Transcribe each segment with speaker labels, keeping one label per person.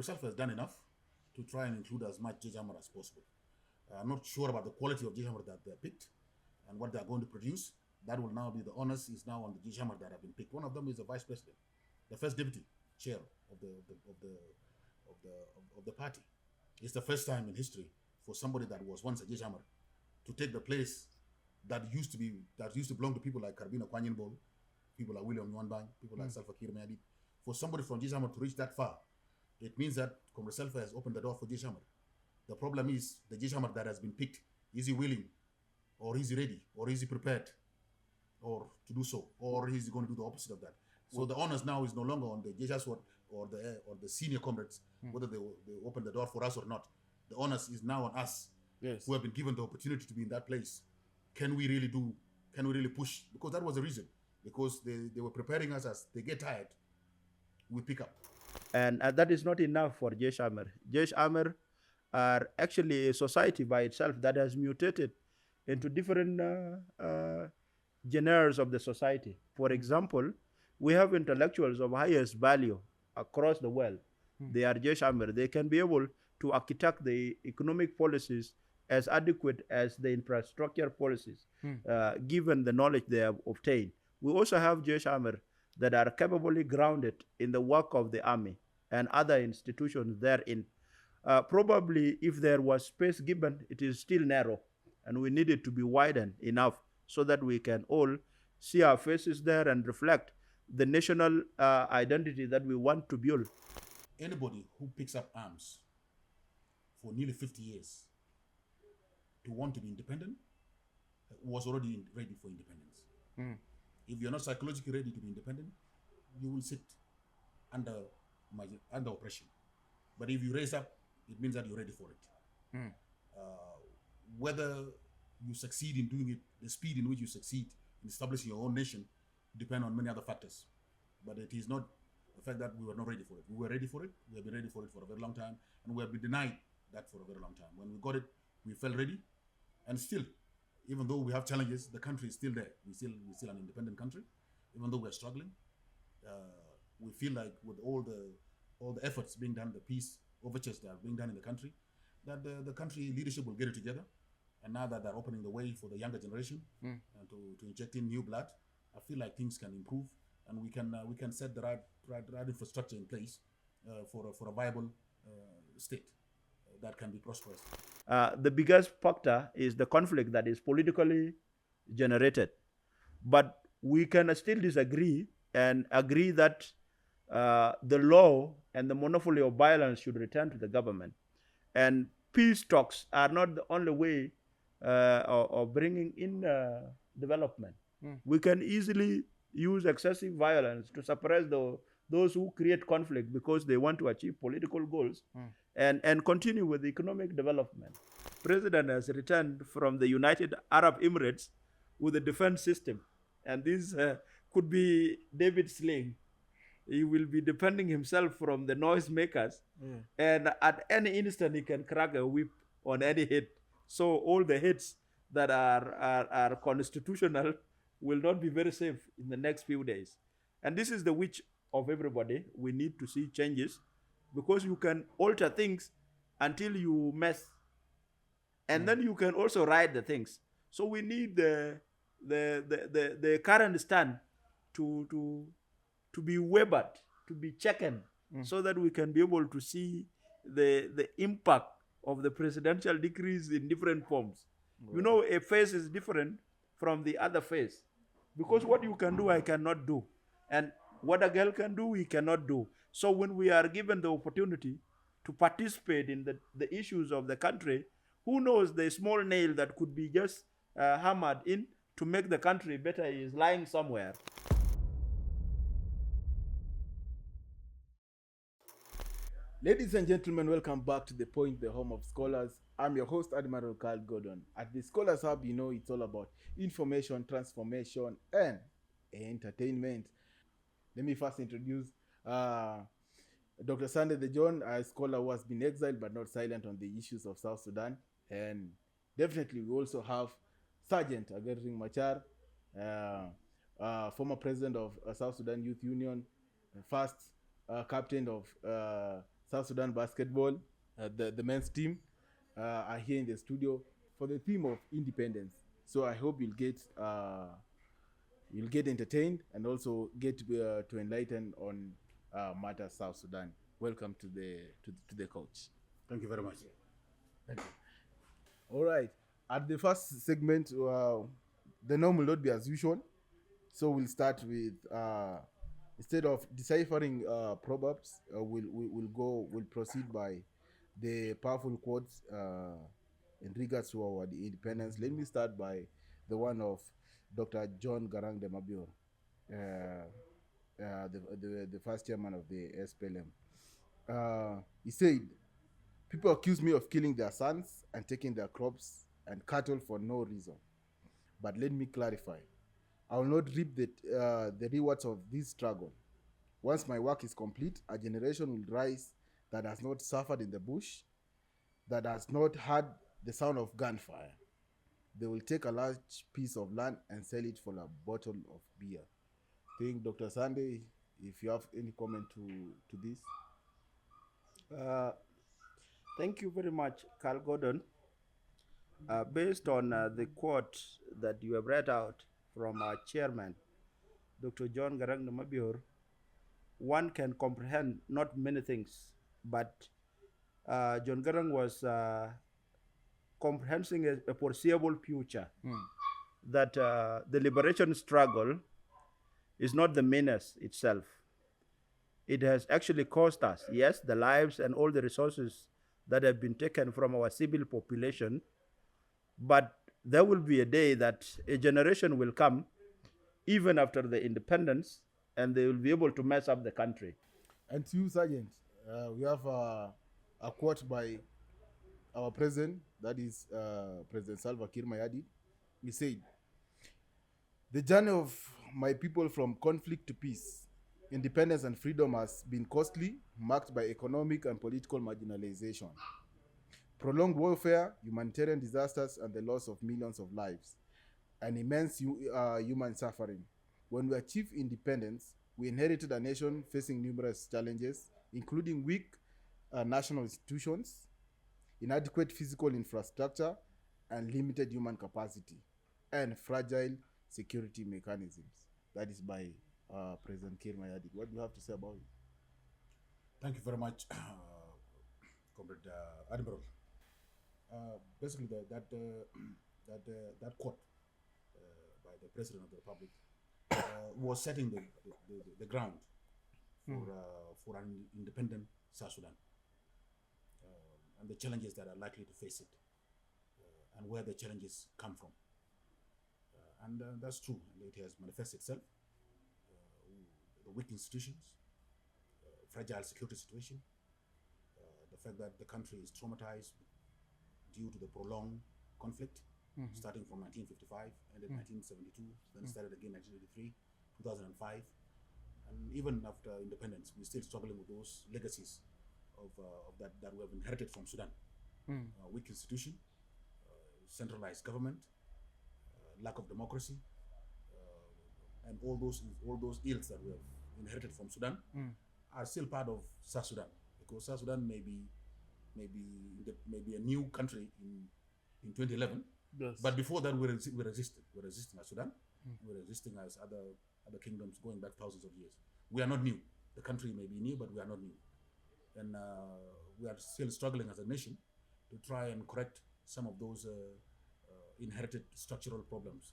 Speaker 1: Comrade Salfa has done enough to try and include as much J-Hammer as possible. I'm not sure about the quality of J-Hammer that they picked and what they're going to produce. That will now be the onus is now on the J-Hammer that have been picked. One of them is the vice president, the first deputy chair of the party. It's the first time in history for somebody that was once a J-Hammer to take the place that used to belong to people like Karbina Kwanyenbol, people like William Nwanbang, people like Salva Kiir Mayardit. For somebody from J-Hammer to reach that far, it means that Comrade Salva has opened the door for J-Hammer. The problem is the J-Hammer that has been picked, is he willing, or is he ready, or is he prepared, or to do so, or is he going to do the opposite of that? So the onus now is no longer on the J-Swat or the senior comrades, whether they open the door for us or not. The onus is now on us, who have been given the opportunity to be in that place. Can we really push? Because that was the reason. Because they were preparing us as they get tired, we pick up.
Speaker 2: And that is not enough for J-Hammer. J-Hammer are actually a society by itself that has mutated into different genres of the society. For example, we have intellectuals of highest value across the world. They are J-Hammer. They can be able to architect the economic policies as adequate as the infrastructure policies, given the knowledge they have obtained. We also have J-Hammer that are capably grounded in the work of the army and other institutions therein. Probably if there was space given, it is still narrow, and we need it to be widened enough so that we can all see our faces there and reflect the national identity that we want to build.
Speaker 1: Anybody who picks up arms for nearly 50 years to want to be independent was already ready for independence. If you're not psychologically ready to be independent, you will sit under oppression. But if you raise up, it means that you're ready for it. Whether you succeed in doing it, the speed in which you succeed in establishing your own nation depend on many other factors. But it is not the fact that we were not ready for it. We were ready for it. We have been ready for it for a very long time, and we have been denied that for a very long time. When we got it, we felt ready, and still, even though we have challenges, the country is still there. We're still an independent country, even though we're struggling. We feel like with all the efforts being done, the peace overtures that are being done in the country, that the country leadership will get it together. And now that they're opening the way for the younger generation and to inject in new blood, I feel like things can improve, and we can set the right infrastructure in place for a viable state that can be prosperous.
Speaker 2: The biggest factor is the conflict that is politically generated. But we can still disagree and agree that the law and the monopoly of violence should return to the government. And peace talks are not the only way of bringing in development. We can easily use excessive violence to suppress those who create conflict because they want to achieve political goals and continue with economic development. President has returned from the United Arab Emirates with a defense system, and this could be David Sling. He will be defending himself from the noisemakers, and at any instant he can crack a whip on any head. So all the heads that are constitutional will not be very safe in the next few days. And this is the wish of everybody. We need to see changes, because you can alter things until you mess, and then you can also right the things. So we need the current stand to be wavered, to be checked, so that we can be able to see the impact of the presidential decrees in different forms. Right. You know, a phase is different from the other phase, because what you can do, I cannot do. And what Agel can do, he cannot do. So when we are given the opportunity to participate in the issues of the country, who knows, the small nail that could be just hammered in to make the country better is lying somewhere.
Speaker 3: Ladies and gentlemen, welcome back to The Point, the home of scholars. I'm your host, Admiral Carl Gordon. At the Scholars Hub, you know it's all about information, transformation, and entertainment. Let me first introduce Dr. Sunday de John, a scholar who has been exiled but not silent on the issues of South Sudan. And definitely we also have Sergeant Agel Machar, former president of South Sudan Youth Union, first captain of South Sudan basketball, the men's team, are here in the studio for the theme of independence. So I hope you'll get entertained and also get to enlighten on matters South Sudan. Welcome to the coach.
Speaker 1: Thank you very much.
Speaker 3: All right. At the first segment, the norm will not be as usual. So we'll start with instead of deciphering proverbs, we'll proceed by the powerful quotes in regards to our independence. Let me start by the one of Dr. John Garang de Mabior, the first chairman of the SPLM. He said, "People accuse me of killing their sons and taking their crops and cattle for no reason. But let me clarify. I will not reap the rewards of this struggle. Once my work is complete, a generation will rise that has not suffered in the bush, that has not heard the sound of gunfire. They will take a large piece of land and sell it for a bottle of beer." I think, Dr. Sunday, if you have any comment to this.
Speaker 2: Thank you very much, Carl Gordon. Based on the quote that you have read out from our chairman, Dr. John Garang de Mabior, one can comprehend not many things, but John Garang was comprehending a foreseeable future, that the liberation struggle is not the menace itself. It has actually cost us, yes, the lives and all the resources that have been taken from our civil population, but there will be a day that a generation will come, even after the independence, and they will be able to mess up the country.
Speaker 3: And to you, Sergeant, we have a quote by our president, that is President Salva Kiir Mayardit. He said, "The journey of my people from conflict to peace, independence and freedom has been costly, marked by economic and political marginalization, prolonged warfare, humanitarian disasters, and the loss of millions of lives, and immense human suffering. When we achieved independence, we inherited a nation facing numerous challenges, including weak national institutions, inadequate physical infrastructure, and limited human capacity, and fragile security mechanisms." That is by President Kiir Mayardit. What do you have to say about it?
Speaker 1: Thank you very much, Comrade Admiral. Basically, that quote by the President of the Republic was setting the ground for an independent South Sudan, and the challenges that are likely to face it, and where the challenges come from. And that's true, and it has manifested itself. The weak institutions, fragile security situation, the fact that the country is traumatized due to the prolonged conflict, starting from 1955, ended 1972, then started again 1983, 2005, and even after independence, we're still struggling with those legacies of that we have inherited from Sudan. Weak institution, centralized government, lack of democracy, and all those ills that we have inherited from Sudan are still part of South Sudan, because South Sudan may be a new country in 2011,
Speaker 3: Yes.
Speaker 1: but before that we're resisting as Sudan, we're resisting as other kingdoms going back thousands of years. We are not new. The country may be new, but we are not new, and we are still struggling as a nation to try and correct some of those inherited structural problems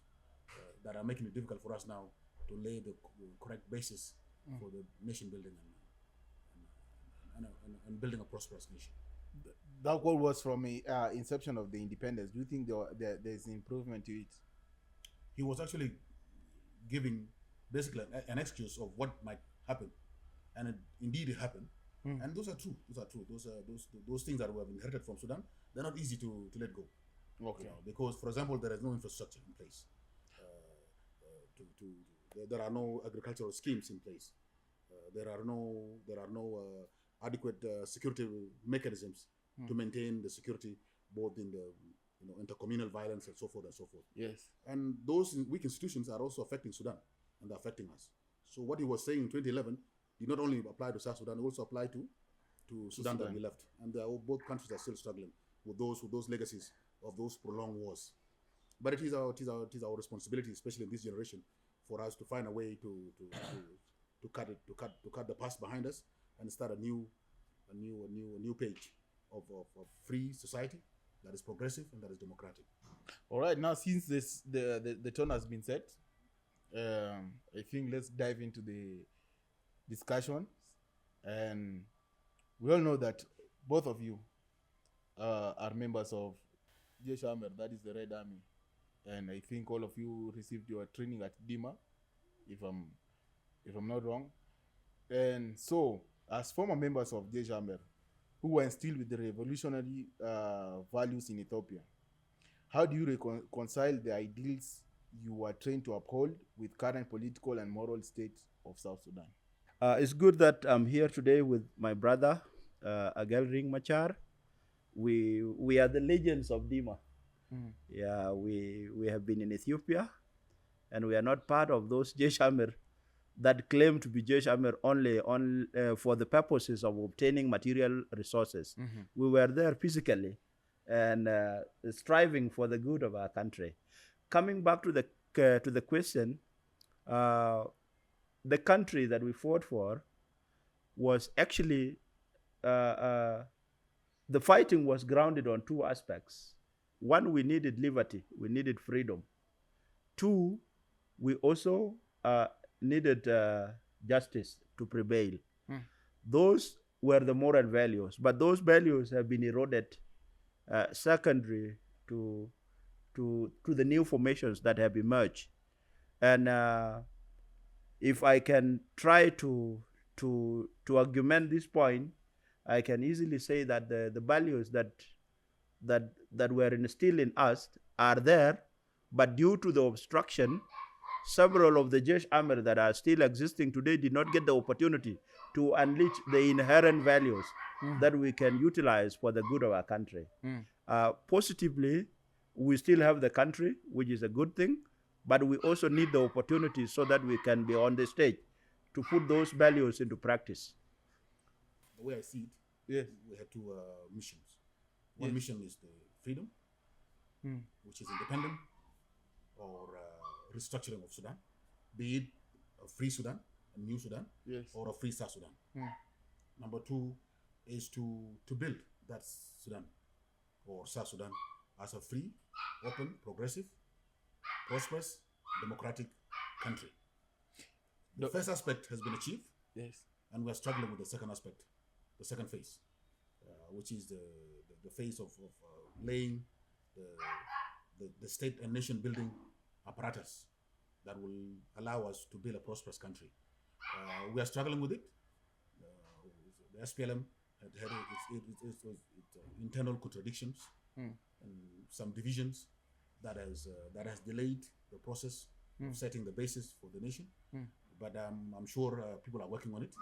Speaker 1: that are making it difficult for us now to lay the correct basis for the nation building and building a prosperous nation.
Speaker 3: That goal was from inception of the independence. Do you think there's an improvement to it?
Speaker 1: He was actually giving basically an excuse of what might happen, and indeed it happened. And those are true. Those things that we have inherited from Sudan, they're not easy to let go.
Speaker 3: Okay.
Speaker 1: You know, because, for example, there is no infrastructure in place. There are no agricultural schemes in place. There are no adequate security mechanisms to maintain the security, both in the intercommunal violence and so forth and so forth.
Speaker 3: Yes.
Speaker 1: And those weak institutions are also affecting Sudan, and they're affecting us. So what he was saying in 2011 did not only apply to South Sudan, it also applied to to Sudan that we left, and both countries are still struggling with those legacies of those prolonged wars. But it is our responsibility, especially in this generation, for us to find a way to cut the past behind us and start a new page of free society that is progressive and that is democratic.
Speaker 3: All right, now since the tone has been set, I think let's dive into the discussion. And we all know that both of you are members of Jeshamer, that is the Red Army, and I think all of you received your training at Dima, if I'm not wrong. And so, as former members of Jeshamer, who were instilled with the revolutionary values in Ethiopia, how do you reconcile the ideals you were trained to uphold with current political and moral state of South Sudan?
Speaker 2: It's good that I'm here today with my brother, Agel Machar. We are the legends of Dima. Yeah, we have been in Ethiopia, and we are not part of those Jeshamer that claim to be Jeshamer only for the purposes of obtaining material resources. We were there physically and striving for the good of our country. Coming back to the question, the country that we fought for was actually the fighting was grounded on two aspects. One, we needed liberty, we needed freedom. Two, we also needed justice to prevail. Those were the moral values, but those values have been eroded secondary to the new formations that have emerged. And if I can try to argument this point, I can easily say that the values that were instilled in us are there, but due to the obstruction, several of the Jeshamer that are still existing today did not get the opportunity to unleash the inherent values that we can utilize for the good of our country. Positively, we still have the country, which is a good thing, but we also need the opportunity so that we can be on the stage to put those values into practice.
Speaker 1: The way I see it,
Speaker 3: Yes.
Speaker 1: we had two missions. One mission is the freedom, which is independent or restructuring of Sudan, be it a free Sudan, a new Sudan, or a free South Sudan. Number two is to build that Sudan or South Sudan as a free, open, progressive, prosperous, democratic country. The first aspect has been achieved, and we're struggling with the second aspect, the second phase, which is the phase of laying the state and nation building apparatus that will allow us to build a prosperous country. We are struggling with it. The SPLM had its internal contradictions and some divisions that has delayed the process of setting the basis for the nation. But I'm sure people are working on it,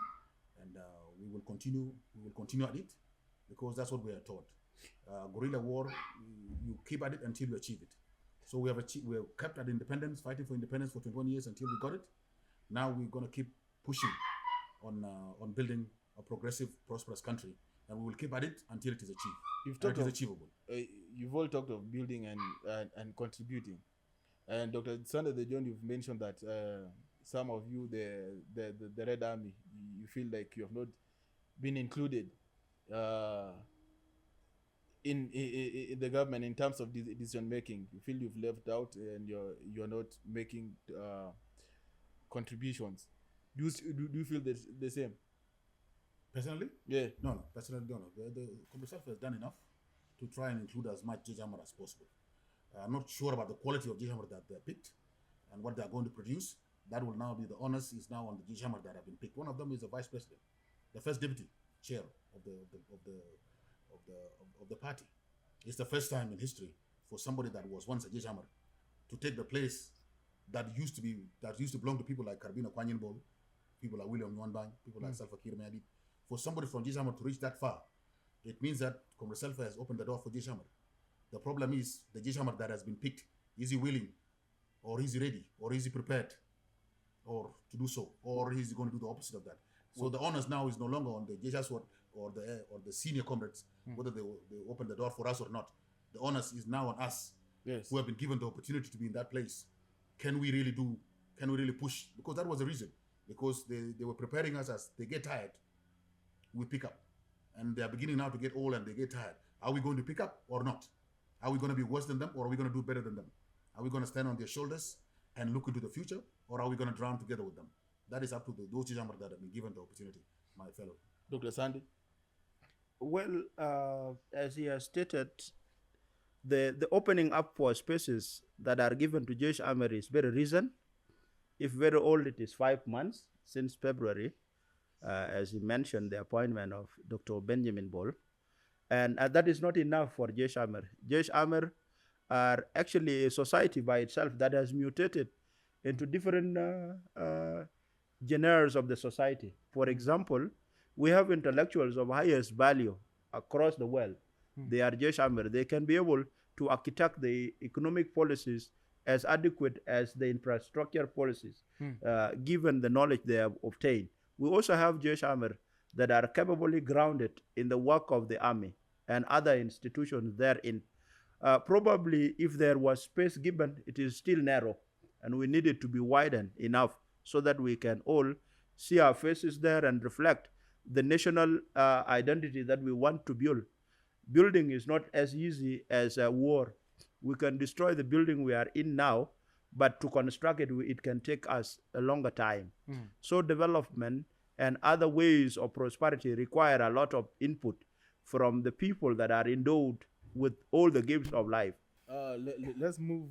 Speaker 1: and we will continue at it, because that's what we are taught. Guerrilla war, you keep at it until you achieve it. So we have kept at independence, fighting for independence for 21 years until we got it. Now we're going to keep pushing on building a progressive, prosperous country, and we will keep at it until it is achieved. It is achievable.
Speaker 3: You've all talked of building and contributing, and Dr. Sunday de John, you've mentioned that some of you, the Red Army, you feel like you have not been included in the government in terms of decision making. You feel you've left out and you're not making contributions. Do you feel the same?
Speaker 1: Personally?
Speaker 3: Yeah.
Speaker 1: No. Personally, no. The Congress has done enough to try and include as much Jeshamer as possible. I'm not sure about the quality of Jeshamer that they picked and what they are going to produce. That will now be the onus is now on the Jeshamer that have been picked. One of them is the vice president, the first deputy chair of the party. It's the first time in history for somebody that was once a Jeshamer to take the place that used to belong to people like Karbina Kwanyenbol, people like William Nwanbang, people like Salva Kiir Mayardit. For somebody from Jeshamer to reach that far, it means that Comrade Salva has opened the door for Jeshamer. The problem is the Jeshamer that has been picked, is he willing, or is he ready, or is he prepared, or to do so, or is he going to do the opposite of that? So the onus now is no longer on the Jeshamer or the senior comrades, whether they open the door for us or not. The onus is now on us,
Speaker 3: Yes.
Speaker 1: who have been given the opportunity to be in that place. Can we really push? Because that was the reason. Because they were preparing us as they get tired, we pick up. And they are beginning now to get old and they get tired. Are we going to pick up or not? Are we going to be worse than them, or are we going to do better than them? Are we going to stand on their shoulders and look into the future, or are we going to drown together with them? That is up to those Jamar that have been given the opportunity, my fellow.
Speaker 3: Dr. Sunday?
Speaker 2: Well, as he has stated, the opening up for spaces that are given to Jewish Army is very recent. If very old, it is 5 months since February, as he mentioned, the appointment of Dr. Benjamin Bol. And that is not enough for Jewish Army. Jewish Army are actually a society by itself that has mutated into different genres of the society. For example, we have intellectuals of highest value across the world. They are Jewish Army. They can be able to architect the economic policies as adequate as the infrastructure policies, given the knowledge they have obtained. We also have Jewish Army that are capably grounded in the work of the army and other institutions therein. Probably if there was space given, it is still narrow, and we need it to be widened enough so that we can all see our faces there and reflect the national identity that we want to build. Building is not as easy as a war. We can destroy the building we are in now, but to construct it, it can take us a longer time. So development and other ways of prosperity require a lot of input from the people that are endowed with all the gifts of life.
Speaker 3: Let's move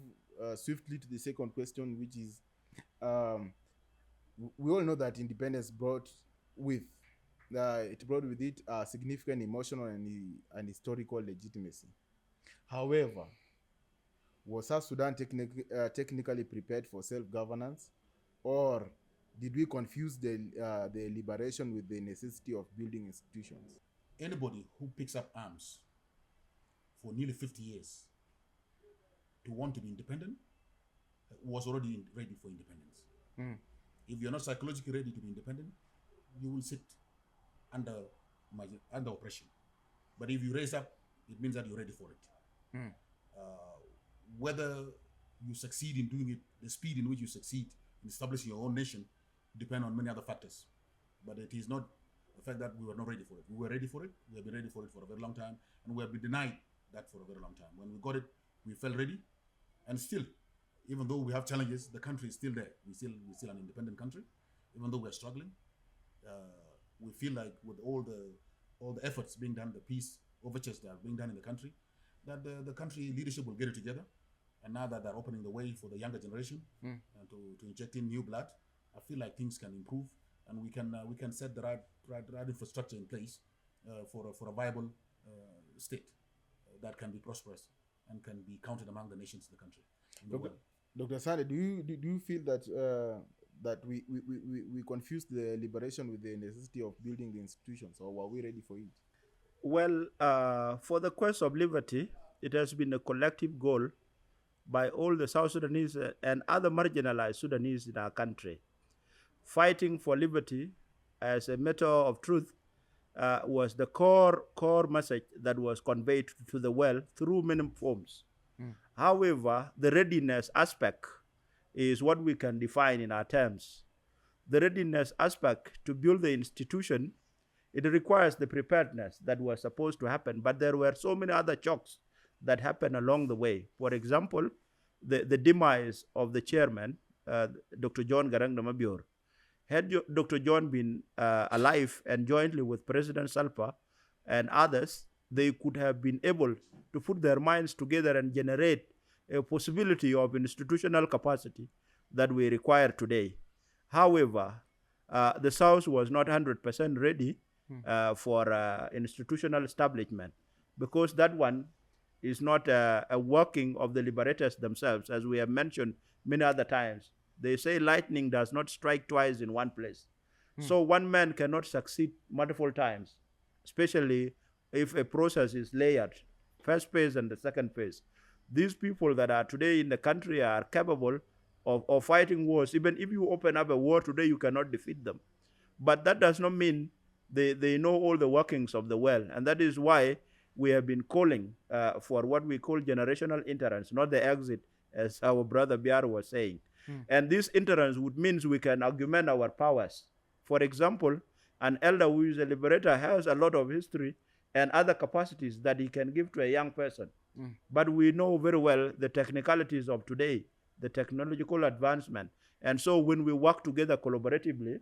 Speaker 3: swiftly to the second question, which is, we all know that independence brought with it significant emotional and historical legitimacy. However, was South Sudan technically prepared for self-governance, or did we confuse the liberation with the necessity of building institutions?
Speaker 1: Anybody who picks up arms for nearly 50 years to want to be independent was already ready for independence. If you're not psychologically ready to be independent, you will sit under oppression. But if you raise up, it means that you're ready for it. Whether you succeed in doing it, the speed in which you succeed in establishing your own nation depend on many other factors. But it is not the fact that we were not ready for it. We were ready for it. We have been ready for it for a very long time, and we have been denied that for a very long time. When we got it, we felt ready, and still, even though we have challenges, the country is still there. We're still an independent country, even though we're struggling. We feel like with all the efforts being done, the peace overtures that are being done in the country, that the country leadership will get it together. And now that they're opening the way for the younger generation and to inject in new blood, I feel like things can improve, and we can set the right infrastructure in place for a viable state that can be prosperous and can be counted among the nations in the country.
Speaker 3: Dr. Sunday, do you feel that we confused the liberation with the necessity of building the institutions, or were we ready for it?
Speaker 2: Well, for the quest of liberty, it has been a collective goal by all the South Sudanese and other marginalized Sudanese in our country. Fighting for liberty as a matter of truth was the core message that was conveyed to the world through many forms. However, the readiness aspect is what we can define in our terms. The readiness aspect to build the institution, it requires the preparedness that was supposed to happen, but there were so many other shocks that happened along the way. For example, the demise of the chairman, Dr. John Garang Mabior. Had Dr. John been alive and jointly with President Salpa and others, they could have been able to put their minds together and generate a possibility of institutional capacity that we require today. However, the South was not 100% ready for institutional establishment, because that one is not a working of the liberators themselves. As we have mentioned many other times, they say lightning does not strike twice in one place. So one man cannot succeed multiple times, especially if a process is layered, first phase and the second phase. These people that are today in the country are capable of fighting wars. Even if you open up a war today, you cannot defeat them. But that does not mean They know all the workings of the well, and that is why we have been calling for what we call generational interance, not the exit, as our brother Biar was saying. And this interance would means we can augment our powers. For example, an elder who is a liberator has a lot of history and other capacities that he can give to a young person. But we know very well the technicalities of today, the technological advancement. And so when we work together collaboratively,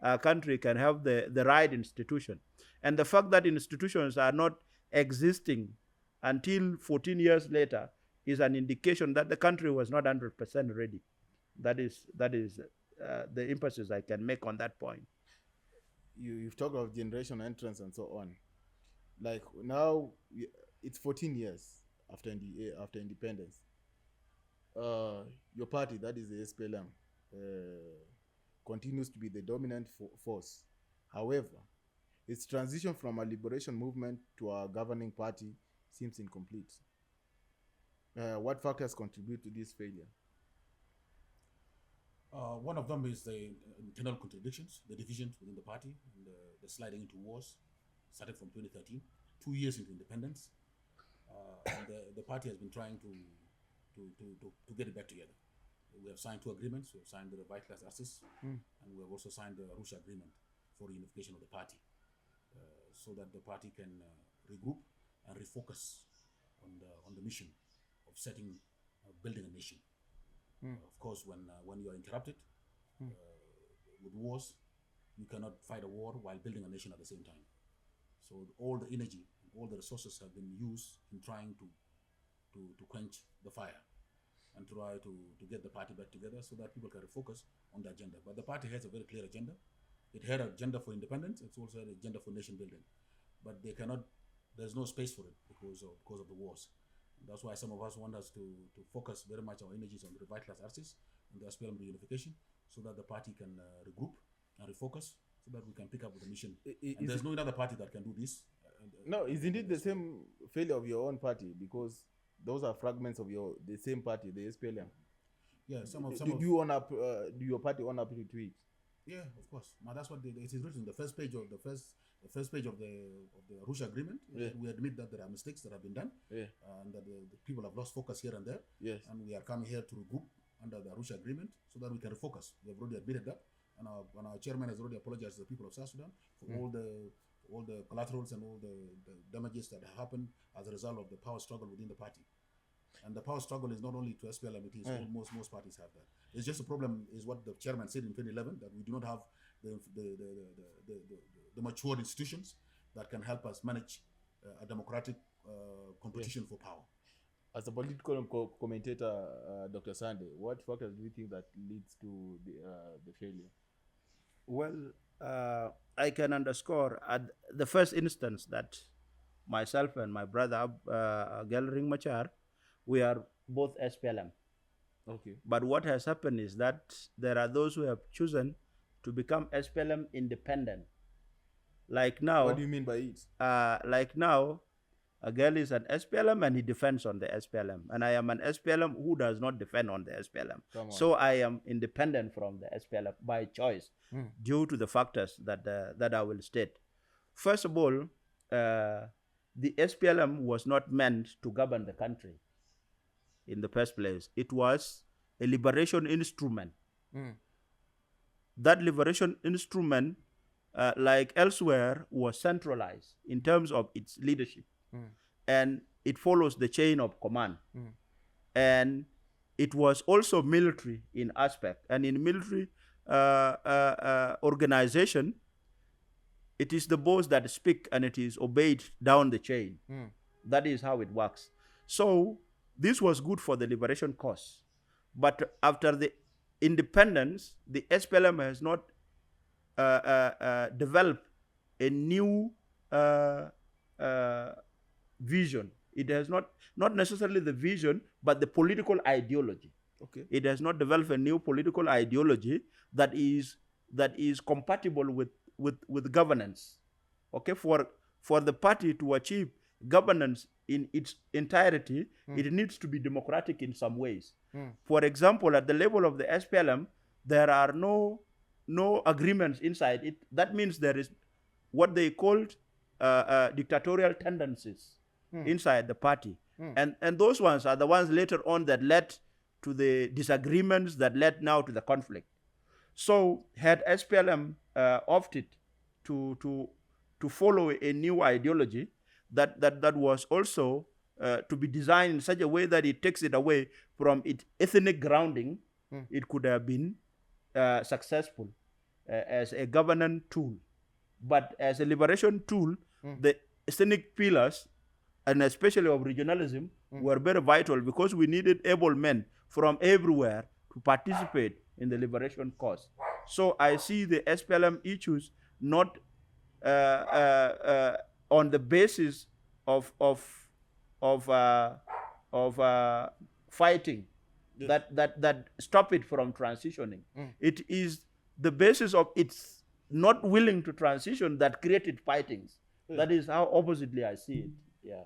Speaker 2: our country can have the right institution. And the fact that institutions are not existing until 14 years later is an indication that the country was not 100% ready. That is the emphasis I can make on that point.
Speaker 3: You've talked of generation entrance and so on. Like now, it's 14 years after independence. Your party, that is the SPLM, continues to be the dominant force. However, its transition from a liberation movement to a governing party seems incomplete. What factors contribute to this failure?
Speaker 1: One of them is the internal contradictions, the divisions within the party, and the sliding into wars, started from 2013, 2 years into independence. And the party has been trying to get it back together. We have signed 2 agreements. We have signed the revitalized assets, and we have also signed the Arusha agreement for unification of the party, so that the party can regroup and refocus on the mission of building a nation. Of course, when you are interrupted with wars, you cannot fight a war while building a nation at the same time. So all the energy, all the resources have been used in trying to quench the fire and try to get the party back together so that people can refocus on the agenda. But the party has a very clear agenda. It had an agenda for independence. It's also had an agenda for nation building. But there's no space for it because of the wars. That's why some of us want us to focus very much our energies on the revitalized artists and the SPLM reunification so that the party can regroup and refocus so that we can pick up with the mission. And there's no other party that can do this.
Speaker 3: No, isn't it the same failure of your own party? Because those are fragments of the same party, the SPLM.
Speaker 1: Yeah,
Speaker 3: do your party own up to it?
Speaker 1: Yeah, of course. Now that's what it is written in the first page of the Arusha agreement.
Speaker 3: Yeah.
Speaker 1: We admit that there are mistakes that have been done, and that the people have lost focus here and there.
Speaker 3: Yes.
Speaker 1: And we are coming here to regroup under the Arusha agreement so that we can refocus. We have already admitted that, and our chairman has already apologized to the people of South Sudan for all the collaterals and all the damages that happened as a result of the power struggle within the party. And the power struggle is not only to SPLM, it is most parties have that. It's just a problem is what the chairman said in 2011, that we do not have the mature institutions that can help us manage a democratic competition for power.
Speaker 3: As a political commentator, Dr. Sunday, what factors do you think that leads to the failure?
Speaker 2: Well, I can underscore at the first instance that myself and my brother Agel Machar, we are both SPLM.
Speaker 3: Okay.
Speaker 2: But what has happened is that there are those who have chosen to become SPLM independent. Like now.
Speaker 3: What do you mean by it?
Speaker 2: Like now, Agel is an SPLM and he defends on the SPLM. And I am an SPLM who does not defend on the SPLM. So I am independent from the SPLM by choice due to the factors that I will state. First of all, the SPLM was not meant to govern the country in the first place. It was a liberation instrument. That liberation instrument, like elsewhere, was centralized in terms of its leadership. And it follows the chain of command. And it was also military in aspect. And in military organization, it is the boss that speak and it is obeyed down the chain. That is how it works. So this was good for the liberation cause. But after the independence, the SPLM has not developed a new vision. It has not necessarily the vision, but the political ideology.
Speaker 3: Okay.
Speaker 2: It has not developed a new political ideology that is compatible with governance. Okay, for the party to achieve governance in its entirety, it needs to be democratic in some ways. For example, at the level of the SPLM, there are no agreements inside it. That means there is what they called dictatorial tendencies inside the party. And those ones are the ones later on that led to the disagreements that led now to the conflict. So had SPLM opted to follow a new ideology that was also to be designed in such a way that it takes it away from its ethnic grounding, it could have been successful as a governance tool. But as a liberation tool, the ethnic pillars, and especially of regionalism, were very vital because we needed able men from everywhere to participate in the liberation cause. So I see the SPLM issues not on the basis of fighting that stop it from transitioning. It is the basis of its not willing to transition that created fightings. That is how oppositely I see it. Yeah.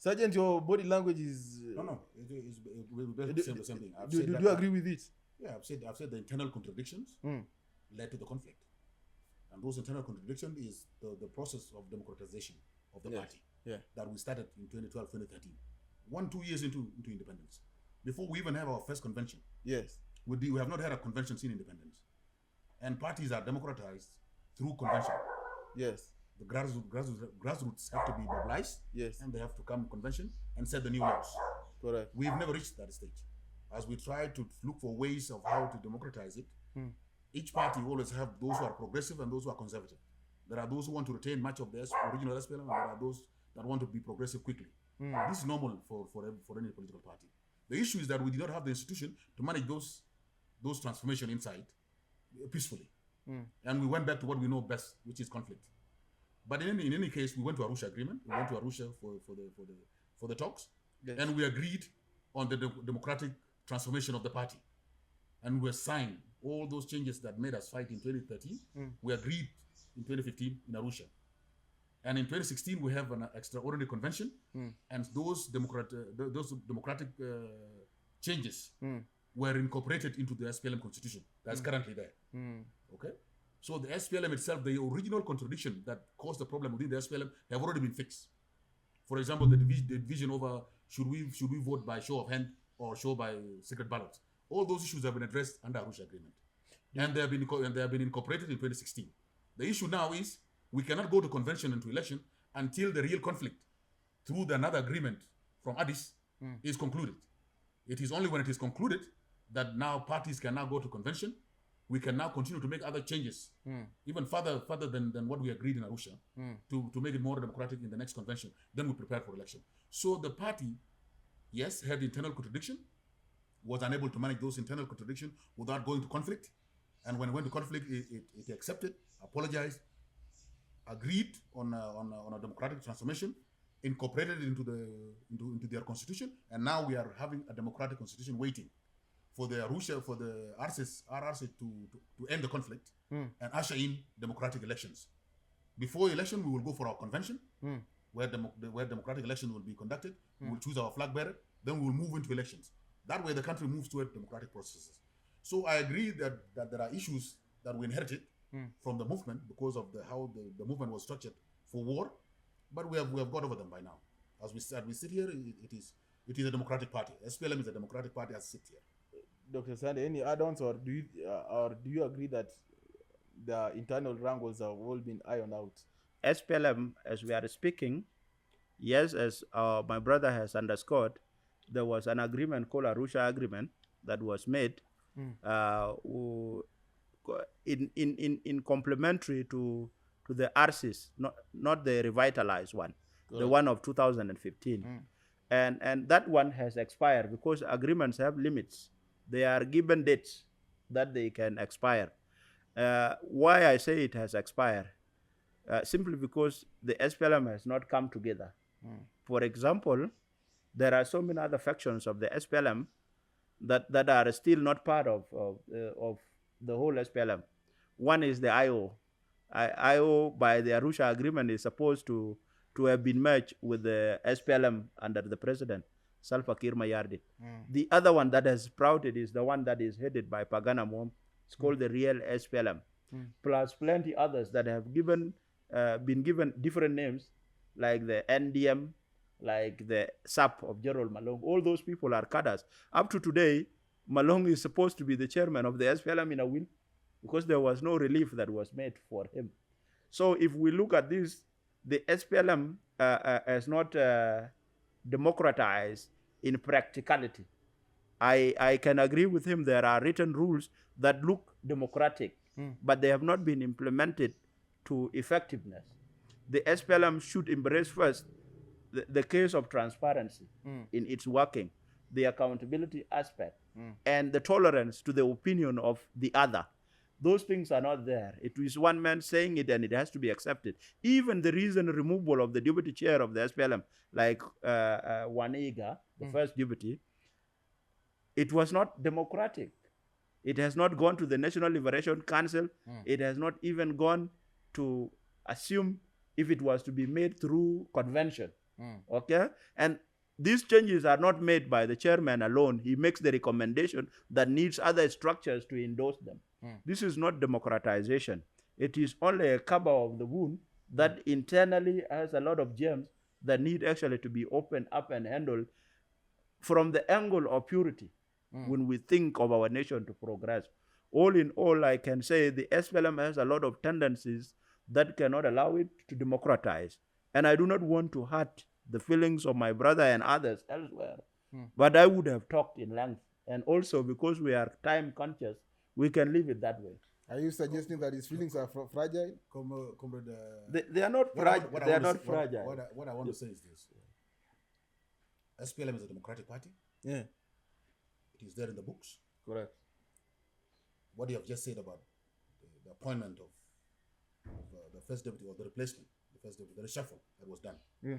Speaker 3: Sergeant, your body language is.
Speaker 1: No. We're basically the same thing.
Speaker 3: Do you agree with it?
Speaker 1: Yeah, I've said the internal contradictions led to the conflict. And those internal contradictions is the process of democratization of the party that we started in 2012, 2013. 2 years into independence. Before we even have our first convention.
Speaker 3: Yes.
Speaker 1: We have not had a convention since independence. And parties are democratized through convention.
Speaker 3: Yes.
Speaker 1: The grassroots have to be mobilized.
Speaker 3: Yes.
Speaker 1: And they have to come convention and set the new laws.
Speaker 3: Correct.
Speaker 1: We've never reached that stage. As we try to look for ways of how to democratize it, each party always have those who are progressive and those who are conservative. There are those who want to retain much of the original SPLM, and there are those that want to be progressive quickly. This is normal for any political party. The issue is that we did not have the institution to manage those transformation inside peacefully. And we went back to what we know best, which is conflict. But in any case, we went to Arusha agreement. We went to Arusha for the talks, and we agreed on the democratic transformation of the party, and we signed all those changes that made us fight in 2013. We agreed in 2015 in Arusha, and in 2016 we have an extraordinary convention, and those democratic changes were incorporated into the SPLM constitution that's currently there. Okay. So the SPLM itself, the original contradiction that caused the problem within the SPLM have already been fixed. For example, the division over should we vote by show of hand or show by secret ballot. All those issues have been addressed under Arusha agreement, and they have been incorporated in 2016. The issue now is we cannot go to convention and to election until the real conflict through another agreement from Addis is concluded. It is only when it is concluded that now parties can now go to convention. We can now continue to make other changes, even further than what we agreed in Arusha, to make it more democratic in the next convention. Then we prepare for election. So the party, yes, had internal contradiction, was unable to manage those internal contradictions without going to conflict. And when it went to conflict, it accepted, apologized, agreed on a democratic transformation, incorporated it into their constitution, and now we are having a democratic constitution waiting for the RRC to end the conflict and usher in democratic elections. Before election, we will go for our convention, where democratic election will be conducted. We will choose our flag bearer. Then we will move into elections. That way, the country moves toward democratic processes. So I agree that there are issues that we inherited from the movement because of how the movement was structured for war, but we have got over them by now. As we sit here, it is a democratic party. SPLM is a democratic party as we sit here.
Speaker 3: Dr. Sunday, any add-ons, or do you agree that the internal wrangles have all been ironed out?
Speaker 2: SPLM, as we are speaking, yes, as my brother has underscored, there was an agreement called Arusha Agreement that was made in complementary to the RCs, not the revitalized one, the one of 2015. And that one has expired because agreements have limits. They are given dates that they can expire. Why I say it has expired? Simply because the SPLM has not come together. For example, there are so many other factions of the SPLM that are still not part of the whole SPLM. One is the IO. IO, by the Arusha Agreement, is supposed to have been merged with the SPLM under the president, Salva Kiir Mayardit. The other one that has sprouted is the one that is headed by Pagana Mom. It's called the real SPLM. Plus plenty others that have given been given different names, like the NDM, like the SAP of Gerald Malong. All those people are cadres. Up to today, Malong is supposed to be the chairman of the SPLM in a will, because there was no relief that was made for him. So if we look at this, the SPLM has not democratized in practicality. I can agree with him. There are written rules that look democratic, but they have not been implemented to effectiveness. The SPLM should embrace first the case of transparency in its working, the accountability aspect, and the tolerance to the opinion of the other. Those things are not there. It is one man saying it and it has to be accepted. Even the recent removal of the deputy chair of the SPLM, like Waniga, the first deputy, it was not democratic. It has not gone to the National Liberation Council. It has not even gone to assume if it was to be made through convention. Okay? And these changes are not made by the chairman alone. He makes the recommendation that needs other structures to endorse them. This is not democratization. It is only a cover of the wound that internally has a lot of germs that need actually to be opened up and handled from the angle of purity when we think of our nation to progress. All in all, I can say the SPLM has a lot of tendencies that cannot allow it to democratize. And I do not want to hurt the feelings of my brother and others elsewhere. But I would have talked in length. And also, because we are time conscious, we can leave it that way.
Speaker 3: Are you suggesting that his feelings are fragile?
Speaker 1: Comrade,
Speaker 2: They are not fragile. They are not fragile.
Speaker 1: What I want to say is this. SPLM is a democratic party.
Speaker 3: Yeah.
Speaker 1: It is there in the books.
Speaker 3: Correct.
Speaker 1: What you have just said about the appointment of the first deputy or the replacement, the first deputy, the reshuffle that was done.
Speaker 3: Yeah.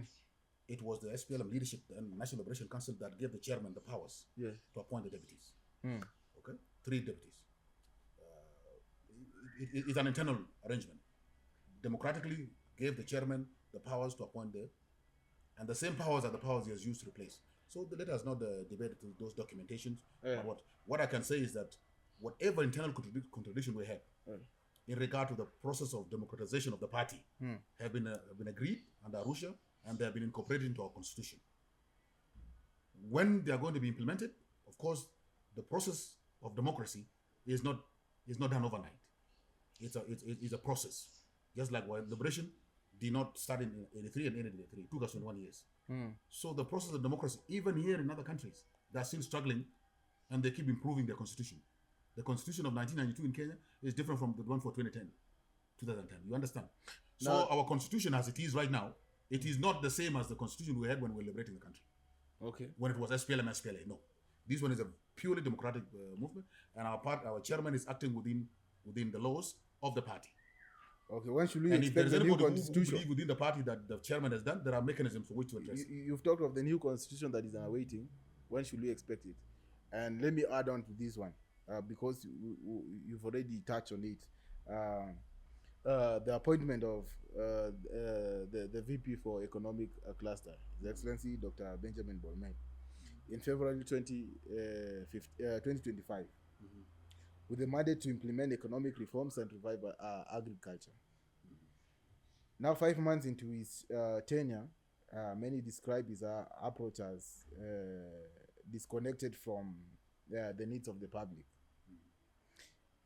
Speaker 1: It was the SPLM leadership and National Liberation Council that gave the chairman the powers to appoint the deputies. Okay, 3 deputies. It's an internal arrangement. Democratically gave the chairman the powers to appoint and the same powers are the powers he has used to replace. So let us not debate those documentations. What I can say is that whatever internal contradiction we had in regard to the process of democratization of the party have been agreed under Arusha, and they have been incorporated into our constitution. When they are going to be implemented, of course, the process of democracy is not done overnight. It's a process. Just like while liberation did not start in 83 and ended in 83. It took us 21 years. So the process of democracy, even here in other countries, they're still struggling and they keep improving their constitution. The constitution of 1992 in Kenya is different from the one for 2010. You understand? So our constitution as it is right now, it is not the same as the constitution we had when we were liberating the country.
Speaker 3: Okay.
Speaker 1: When it was SPLM, SPLA. No. This one is a purely democratic movement, and our chairman is acting within the laws of the party.
Speaker 3: Okay, when should we
Speaker 1: and
Speaker 3: expect the new constitution?
Speaker 1: Who believe within the party that the chairman has done, there are mechanisms for which to address.
Speaker 3: You've talked of the new constitution that is awaiting. When should we expect it? And let me add on to this one, because you've already touched on it. The appointment of the VP for Economic Cluster, His Excellency Dr. Benjamin Bolmel, in February 2025, with the mandate to implement economic reforms and revive agriculture. Now, 5 months into his tenure, many describe his approach as disconnected from the needs of the public.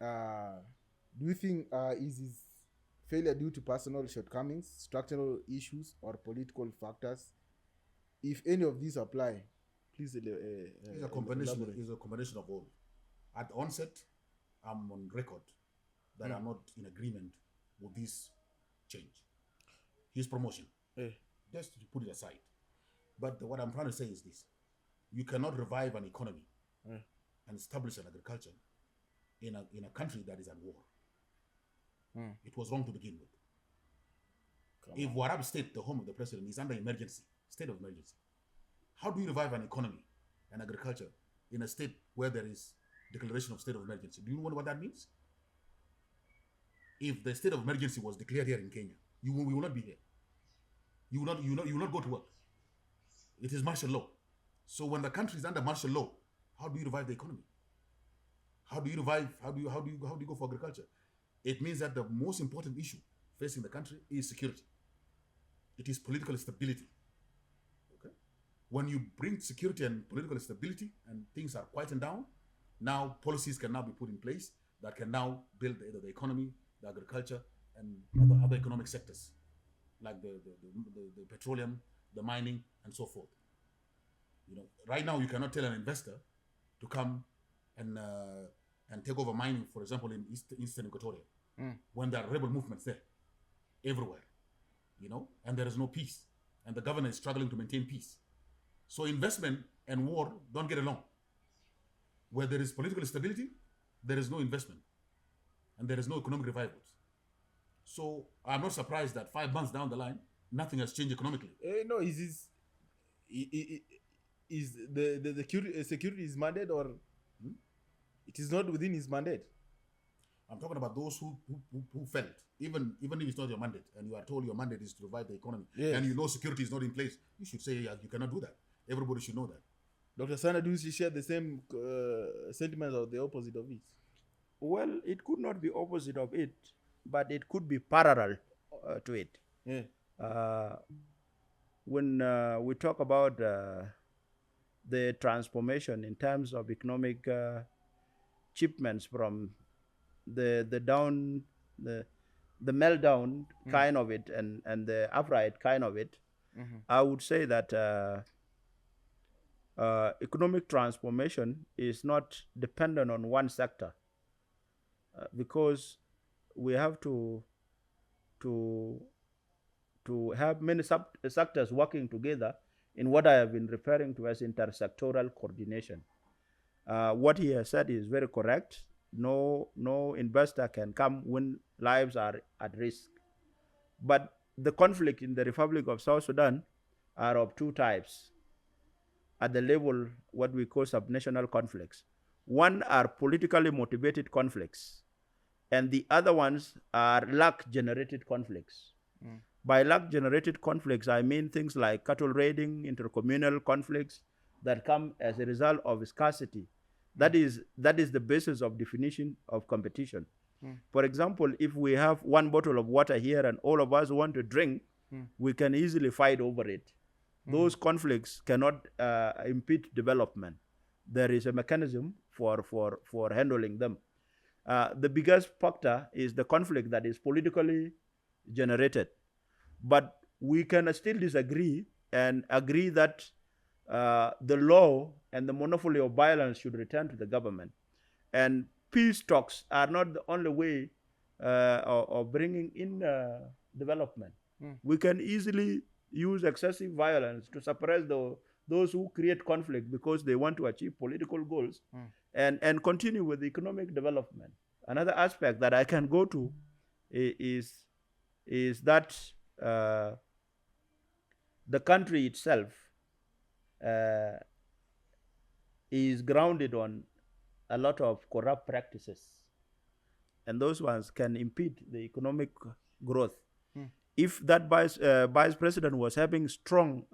Speaker 3: Do you think is his failure due to personal shortcomings, structural issues, or political factors? If any of these apply, please
Speaker 1: it's a combination of all. At the onset, I'm on record that I'm not in agreement with this change. His promotion. Just to put it aside. But what I'm trying to say is this. You cannot revive an economy and establish an agriculture in a country that is at war. It was wrong to begin with. If Warab State, the home of the president, is under state of emergency, how do you revive an economy and agriculture in a state where there is declaration of state of emergency? Do you know what that means? If the state of emergency was declared here in Kenya, we will not be here. You will not go to work. It is martial law. So when the country is under martial law, how do you revive the economy? How do you go for agriculture? It means that the most important issue facing the country is security. It is political stability. Okay? When you bring security and political stability and things are quieting down, now policies can now be put in place that can now build either the economy, the agriculture, and other economic sectors, like the petroleum, the mining, and so forth. Right now you cannot tell an investor to come and take over mining, for example, in Eastern Equatoria, when there are rebel movements there, everywhere, and there is no peace, and the government is struggling to maintain peace. So investment and war don't get along. Where there is political stability, there is no investment, and there is no economic revivals. So I'm not surprised that 5 months down the line, nothing has changed economically.
Speaker 3: No, is the security is mandate, or it is not within his mandate?
Speaker 1: I'm talking about those who felt, even if it's not your mandate, and you are told your mandate is to revive the economy,
Speaker 3: yes,
Speaker 1: and security is not in place, you should say you cannot do that. Everybody should know that.
Speaker 3: Dr. Sana, do you share the same sentiments or the opposite of it?
Speaker 2: Well, it could not be opposite of it, but it could be parallel to it.
Speaker 3: Yeah.
Speaker 2: When we talk about the transformation in terms of economic achievements from the meltdown kind of it and the upright kind of it, I would say that economic transformation is not dependent on one sector, because we have to have many sectors working together in what I have been referring to as intersectoral coordination. What he has said is very correct. No investor can come when lives are at risk. But the conflict in the Republic of South Sudan are of two types at the level what we call subnational conflicts. One are politically motivated conflicts, and the other ones are luck-generated conflicts. By luck-generated conflicts, I mean things like cattle raiding, intercommunal conflicts that come as a result of scarcity. That is the basis of definition of competition. For example, if we have one bottle of water here and all of us want to drink, we can easily fight over it. Those conflicts cannot impede development. There is a mechanism for handling them. The biggest factor is the conflict that is politically generated. But we can still disagree and agree that the law and the monopoly of violence should return to the government. And peace talks are not the only way of bringing in development. We can easily use excessive violence to suppress those who create conflict because they want to achieve political goals and continue with economic development. Another aspect that I can go to is that the country itself is grounded on a lot of corrupt practices, and those ones can impede the economic growth. If that vice president was having strong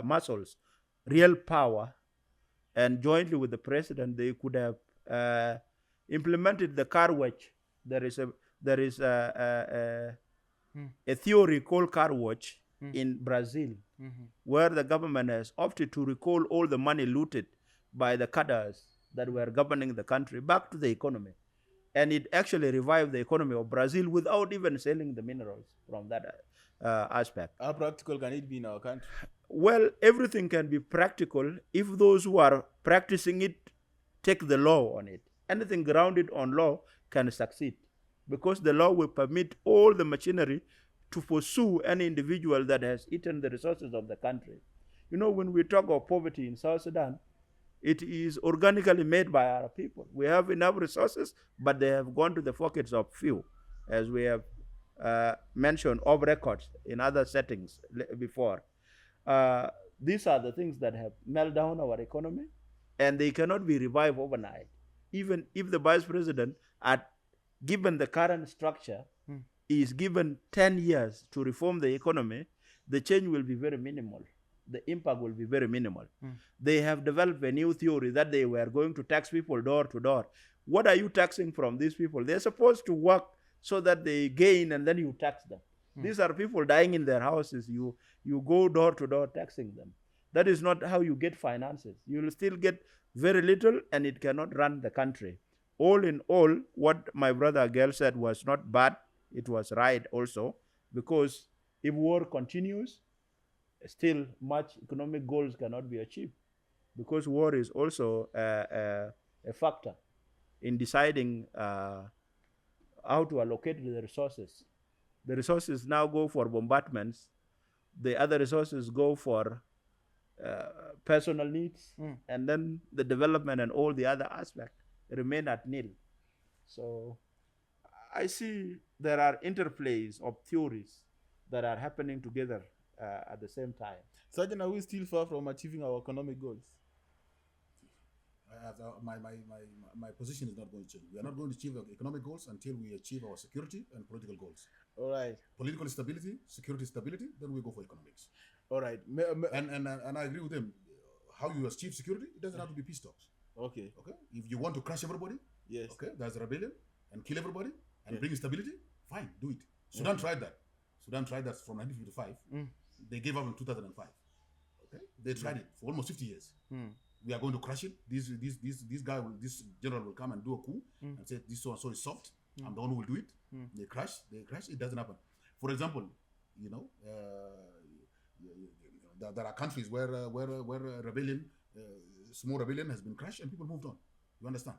Speaker 2: muscles, real power, and jointly with the president, they could have implemented the car watch. There is a theory called car watch in Brazil, where the government has opted to recall all the money looted by the cadres that were governing the country back to the economy. And it actually revived the economy of Brazil without even selling the minerals from that aspect.
Speaker 3: How practical can it be in our country?
Speaker 2: Well, everything can be practical if those who are practicing it take the law on it. Anything grounded on law can succeed, because the law will permit all the machinery to pursue any individual that has eaten the resources of the country. When we talk of poverty in South Sudan, it is organically made by our people. We have enough resources, but they have gone to the pockets of few, as we have mentioned off records in other settings before. These are the things that have melted down our economy, and they cannot be revived overnight. Even if the vice president, given the current structure, is given 10 years to reform the economy, the change will be very minimal. The impact will be very minimal. They have developed a new theory that they were going to tax people door to door. What are you taxing from these people? They're supposed to work so that they gain and then you tax them. These are people dying in their houses. You go door to door taxing them. That is not how you get finances. You will still get very little, and it cannot run the country. All in all, what my brother Agel said was not bad. It was right also, because if war continues, still much economic goals cannot be achieved, because war is also a factor in deciding how to allocate the resources. The resources now go for bombardments. The other resources go for personal needs, and then the development and all the other aspects remain at nil. So I see there are interplays of theories that are happening together at the same time.
Speaker 3: Sergeant, are we still far from achieving our economic goals?
Speaker 1: My position is not going to change. We are not going to achieve our economic goals until we achieve our security and political goals.
Speaker 3: All right.
Speaker 1: Political stability, security stability, then we go for economics.
Speaker 3: All right.
Speaker 1: And I agree with him. How you achieve security, it doesn't have to be peace talks.
Speaker 3: Okay.
Speaker 1: Okay. If you want to crush everybody,
Speaker 3: yes.
Speaker 1: Okay, there's a rebellion and kill everybody and bring stability, fine, do it. Sudan tried that. Sudan tried that from 1955. They gave up in 2005. Okay, they tried it for almost 50 years. We are going to crush it. This general will come and do a coup and say this so and so is soft. I'm the one who will do it. They crash. It doesn't happen. For example, there are countries where rebellion, small rebellion has been crushed and people moved on. You understand?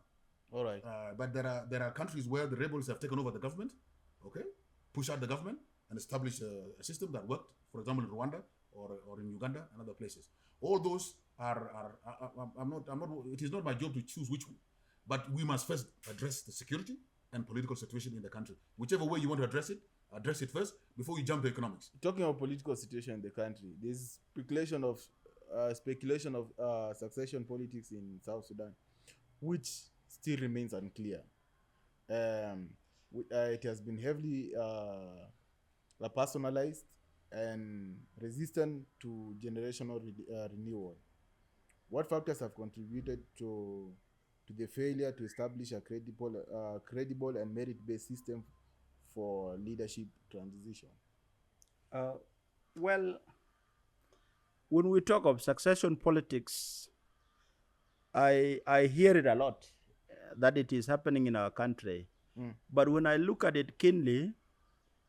Speaker 3: All right.
Speaker 1: But there are countries where the rebels have taken over the government. Okay, push out the government and establish a system that worked. For example, in Rwanda or in Uganda and other places. All those are I'm not. It is not my job to choose which one, but we must first address the security and political situation in the country. Whichever way you want to address it first before you jump to economics.
Speaker 3: Talking about political situation in the country, there's speculation of succession politics in South Sudan, which still remains unclear. It has been heavily personalized and resistant to generational renewal. What factors have contributed to the failure to establish a credible and merit-based system for leadership transition?
Speaker 2: Well, when we talk of succession politics, I hear it a lot, that it is happening in our country. But when I look at it keenly,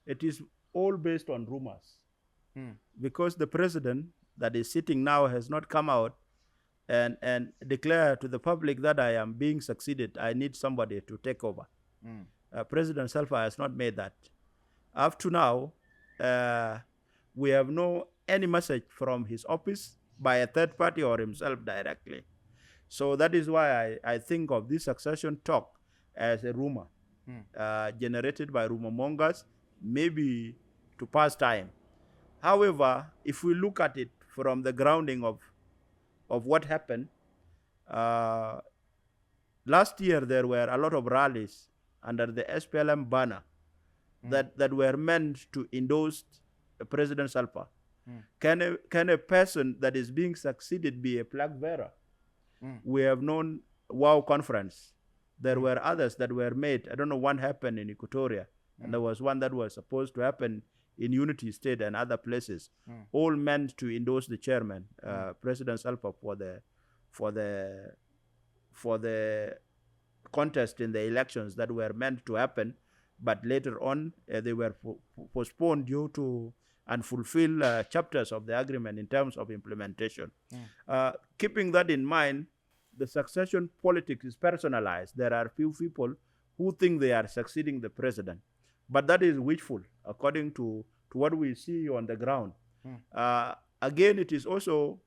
Speaker 2: it is all based on rumors. Because the president that is sitting now has not come out and declare to the public that I am being succeeded. I need somebody to take over. President Salva has not made that. Up to now, we have no any message from his office by a third party or himself directly. So that is why I think of this succession talk as a rumor generated by rumor mongers, maybe to pass time. However, if we look at it from the grounding of what happened, last year there were a lot of rallies under the SPLM banner that were meant to endorse President Salva. Can a person that is being succeeded be a flag bearer? We have known WOW conference. There were others that were made. I don't know, one happened in Equatoria, and there was one that was supposed to happen in Unity State and other places, all meant to endorse the chairman, President Salva, for the contest in the elections that were meant to happen, but later on they were postponed due to unfulfilled chapters of the agreement in terms of implementation. Keeping that in mind, the succession politics is personalized. There are few people who think they are succeeding the president, but that is wishful, according to what we see on the ground. Again, it is also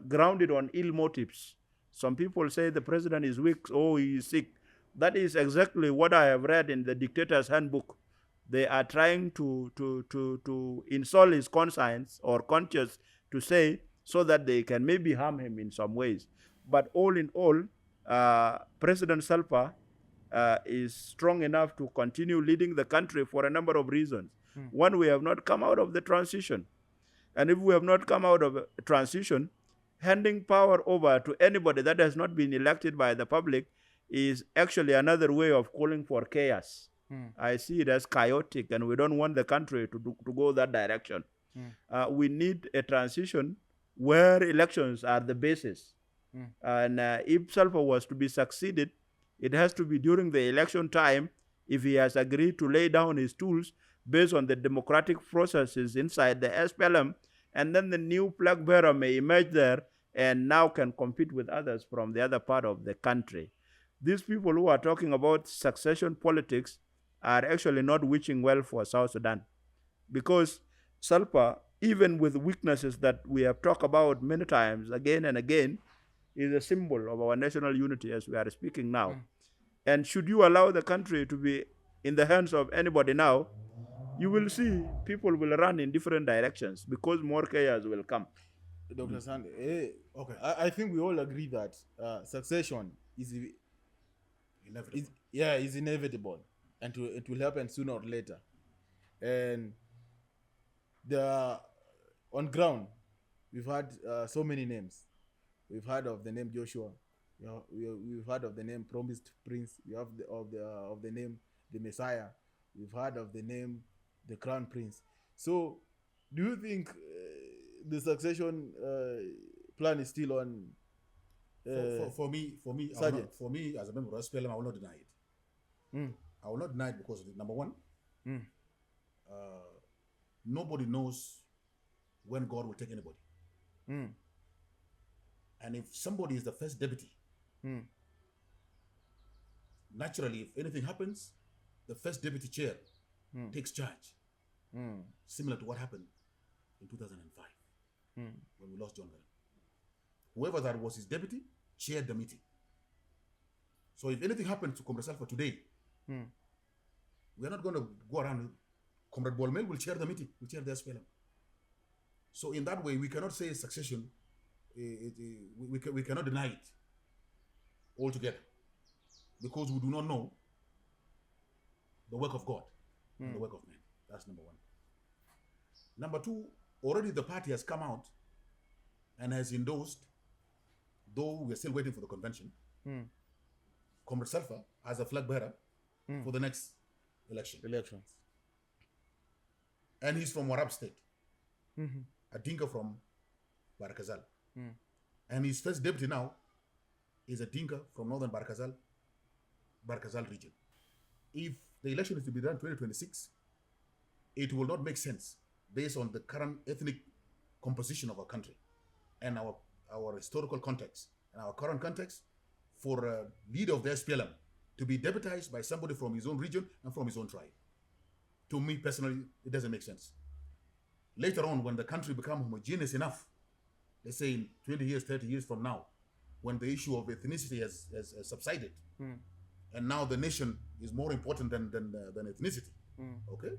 Speaker 2: grounded on ill motives. Some people say the president is weak, he is sick. That is exactly what I have read in the Dictator's Handbook. They are trying to insult his conscience or conscience to say, so that they can maybe harm him in some ways. But all in all, President Salva is strong enough to continue leading the country for a number of reasons. One, we have not come out of the transition. And if we have not come out of a transition, handing power over to anybody that has not been elected by the public is actually another way of calling for chaos. I see it as chaotic, and we don't want the country to go that direction. We need a transition where elections are the basis. And if Salva was to be succeeded, it has to be during the election time if he has agreed to lay down his tools based on the democratic processes inside the SPLM, and then the new flag bearer may emerge there and now can compete with others from the other part of the country. These people who are talking about succession politics are actually not wishing well for South Sudan, because Salpa, even with weaknesses that we have talked about many times again and again, is a symbol of our national unity as we are speaking now. And should you allow the country to be in the hands of anybody now, you will see people will run in different directions because more chaos will come.
Speaker 3: Dr. Sunday, okay. I think we all agree that succession is
Speaker 1: Inevitable.
Speaker 3: is inevitable, and it will happen sooner or later. And on ground, we've had so many names. We've heard of the name Joshua. We've heard of the name Promised Prince. We have of the name the Messiah. We've heard of the name the Crown Prince. So, do you think the succession plan is still on?
Speaker 1: For me,
Speaker 3: Sergeant.
Speaker 1: for me as a member of SPLM, I will not deny it. I will not deny it because number one, nobody knows when God will take anybody. And if somebody is the first deputy, naturally, if anything happens, the first deputy chair takes charge. Similar to what happened in 2005 when we lost John Garang. Whoever that was his deputy chaired the meeting. So if anything happens to Comrade Salva today, we are not going to go around. Comrade Bolmel will chair the meeting, will chair the SPLM. So in that way, we cannot say succession. We cannot deny it altogether because we do not know the work of God and the work of man. That's number one. Number two, already the party has come out and has endorsed, though we're still waiting for the convention, Comrade Salva as a flag bearer for the next elections. And he's from Warab State, a Dinka from Barakazal. And his first deputy now is a Dinka from northern Barakazal region. If the election is to be done in 2026, it will not make sense based on the current ethnic composition of our country and our historical context and our current context for a leader of the SPLM to be deputized by somebody from his own region and from his own tribe. To me personally, it doesn't make sense. Later on, when the country becomes homogeneous enough, let's say in 20 years, 30 years from now, when the issue of ethnicity has subsided, and now the nation is more important than ethnicity, okay?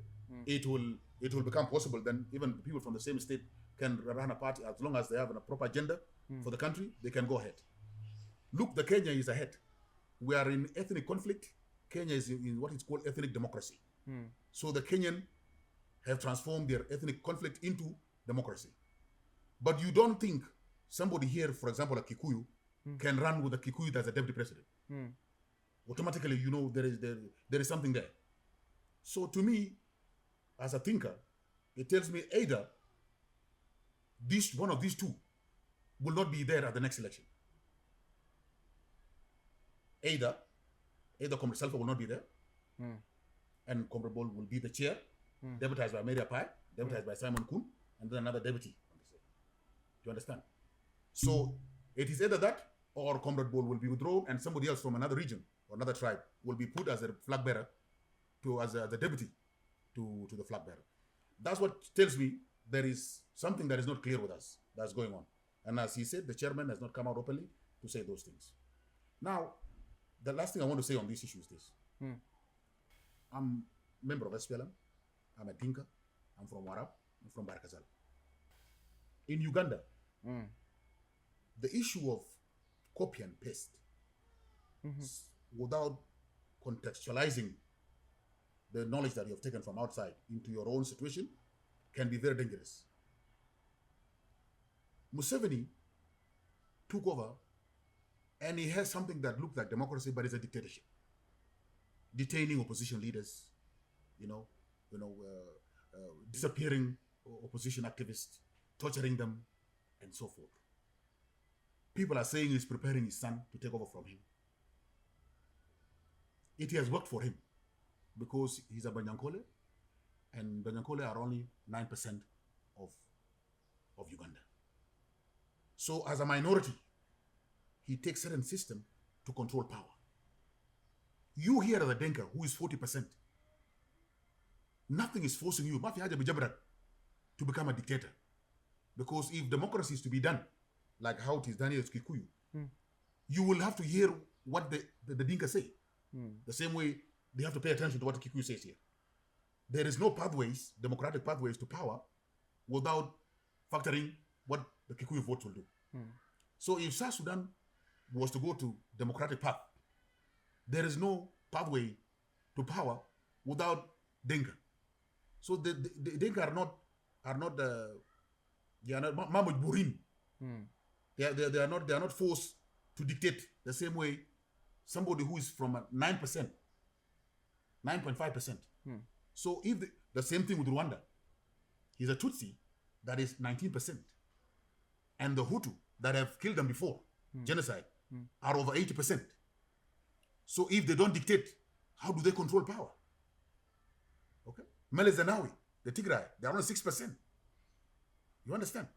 Speaker 1: It will become possible. Then even people from the same state can run a party as long as they have a proper agenda for the country. They can go ahead. Look, the Kenya is ahead. We are in ethnic conflict. Kenya is in what is called ethnic democracy. So the Kenyan have transformed their ethnic conflict into democracy. But you don't think somebody here, for example, a Kikuyu, can run with a Kikuyu as a deputy president. Automatically, you know there is something there. So to me, as a thinker, it tells me either one of these two will not be there at the next election. Either Comrade Salva will not be there, and Comrade Bol will be the chair, deputized by Maria Pai, deputized by Simon Kun, and then another deputy. Do you understand? So it is either that or Comrade Bol will be withdrawn and somebody else from another region or another tribe will be put as a flag bearer as the deputy to the flag bearer. That's what tells me there is something that is not clear with us that's going on. And as he said, the chairman has not come out openly to say those things. Now, the last thing I want to say on this issue is this. I'm a member of SPLM. I'm a Dinka. I'm from Warab. I'm from Barakazal. In Uganda, the issue of copy and paste without contextualizing the knowledge that you have taken from outside into your own situation can be very dangerous. Museveni took over and he has something that looks like democracy, but it's a dictatorship. detaining opposition leaders, disappearing opposition activists, torturing them, and so forth. People are saying he's preparing his son to take over from him. It has worked for him because he's a Banyankole, and Banyankole are only 9% of Uganda. So as a minority, he takes certain system to control power. You here are the Denka, who is 40%. Nothing is forcing you to become a dictator. Because if democracy is to be done, like how it is done here at Kikuyu, you will have to hear what the Dinka say. The same way they have to pay attention to what the Kikuyu says here. There is no pathways, democratic pathways to power without factoring what the Kikuyu vote will do. So if South Sudan was to go to democratic path, there is no pathway to power without Dinka. So the Dinka are not Mahmoud Burin. They are not forced to dictate the same way somebody who is from 9%, 9.5%. So if the same thing with Rwanda, he's a Tutsi that is 19%, and the Hutu that have killed them before, genocide, are over 80%. So if they don't dictate, how do they control power? Okay, Meles Zenawi, the Tigray, they are only 6%. You understand?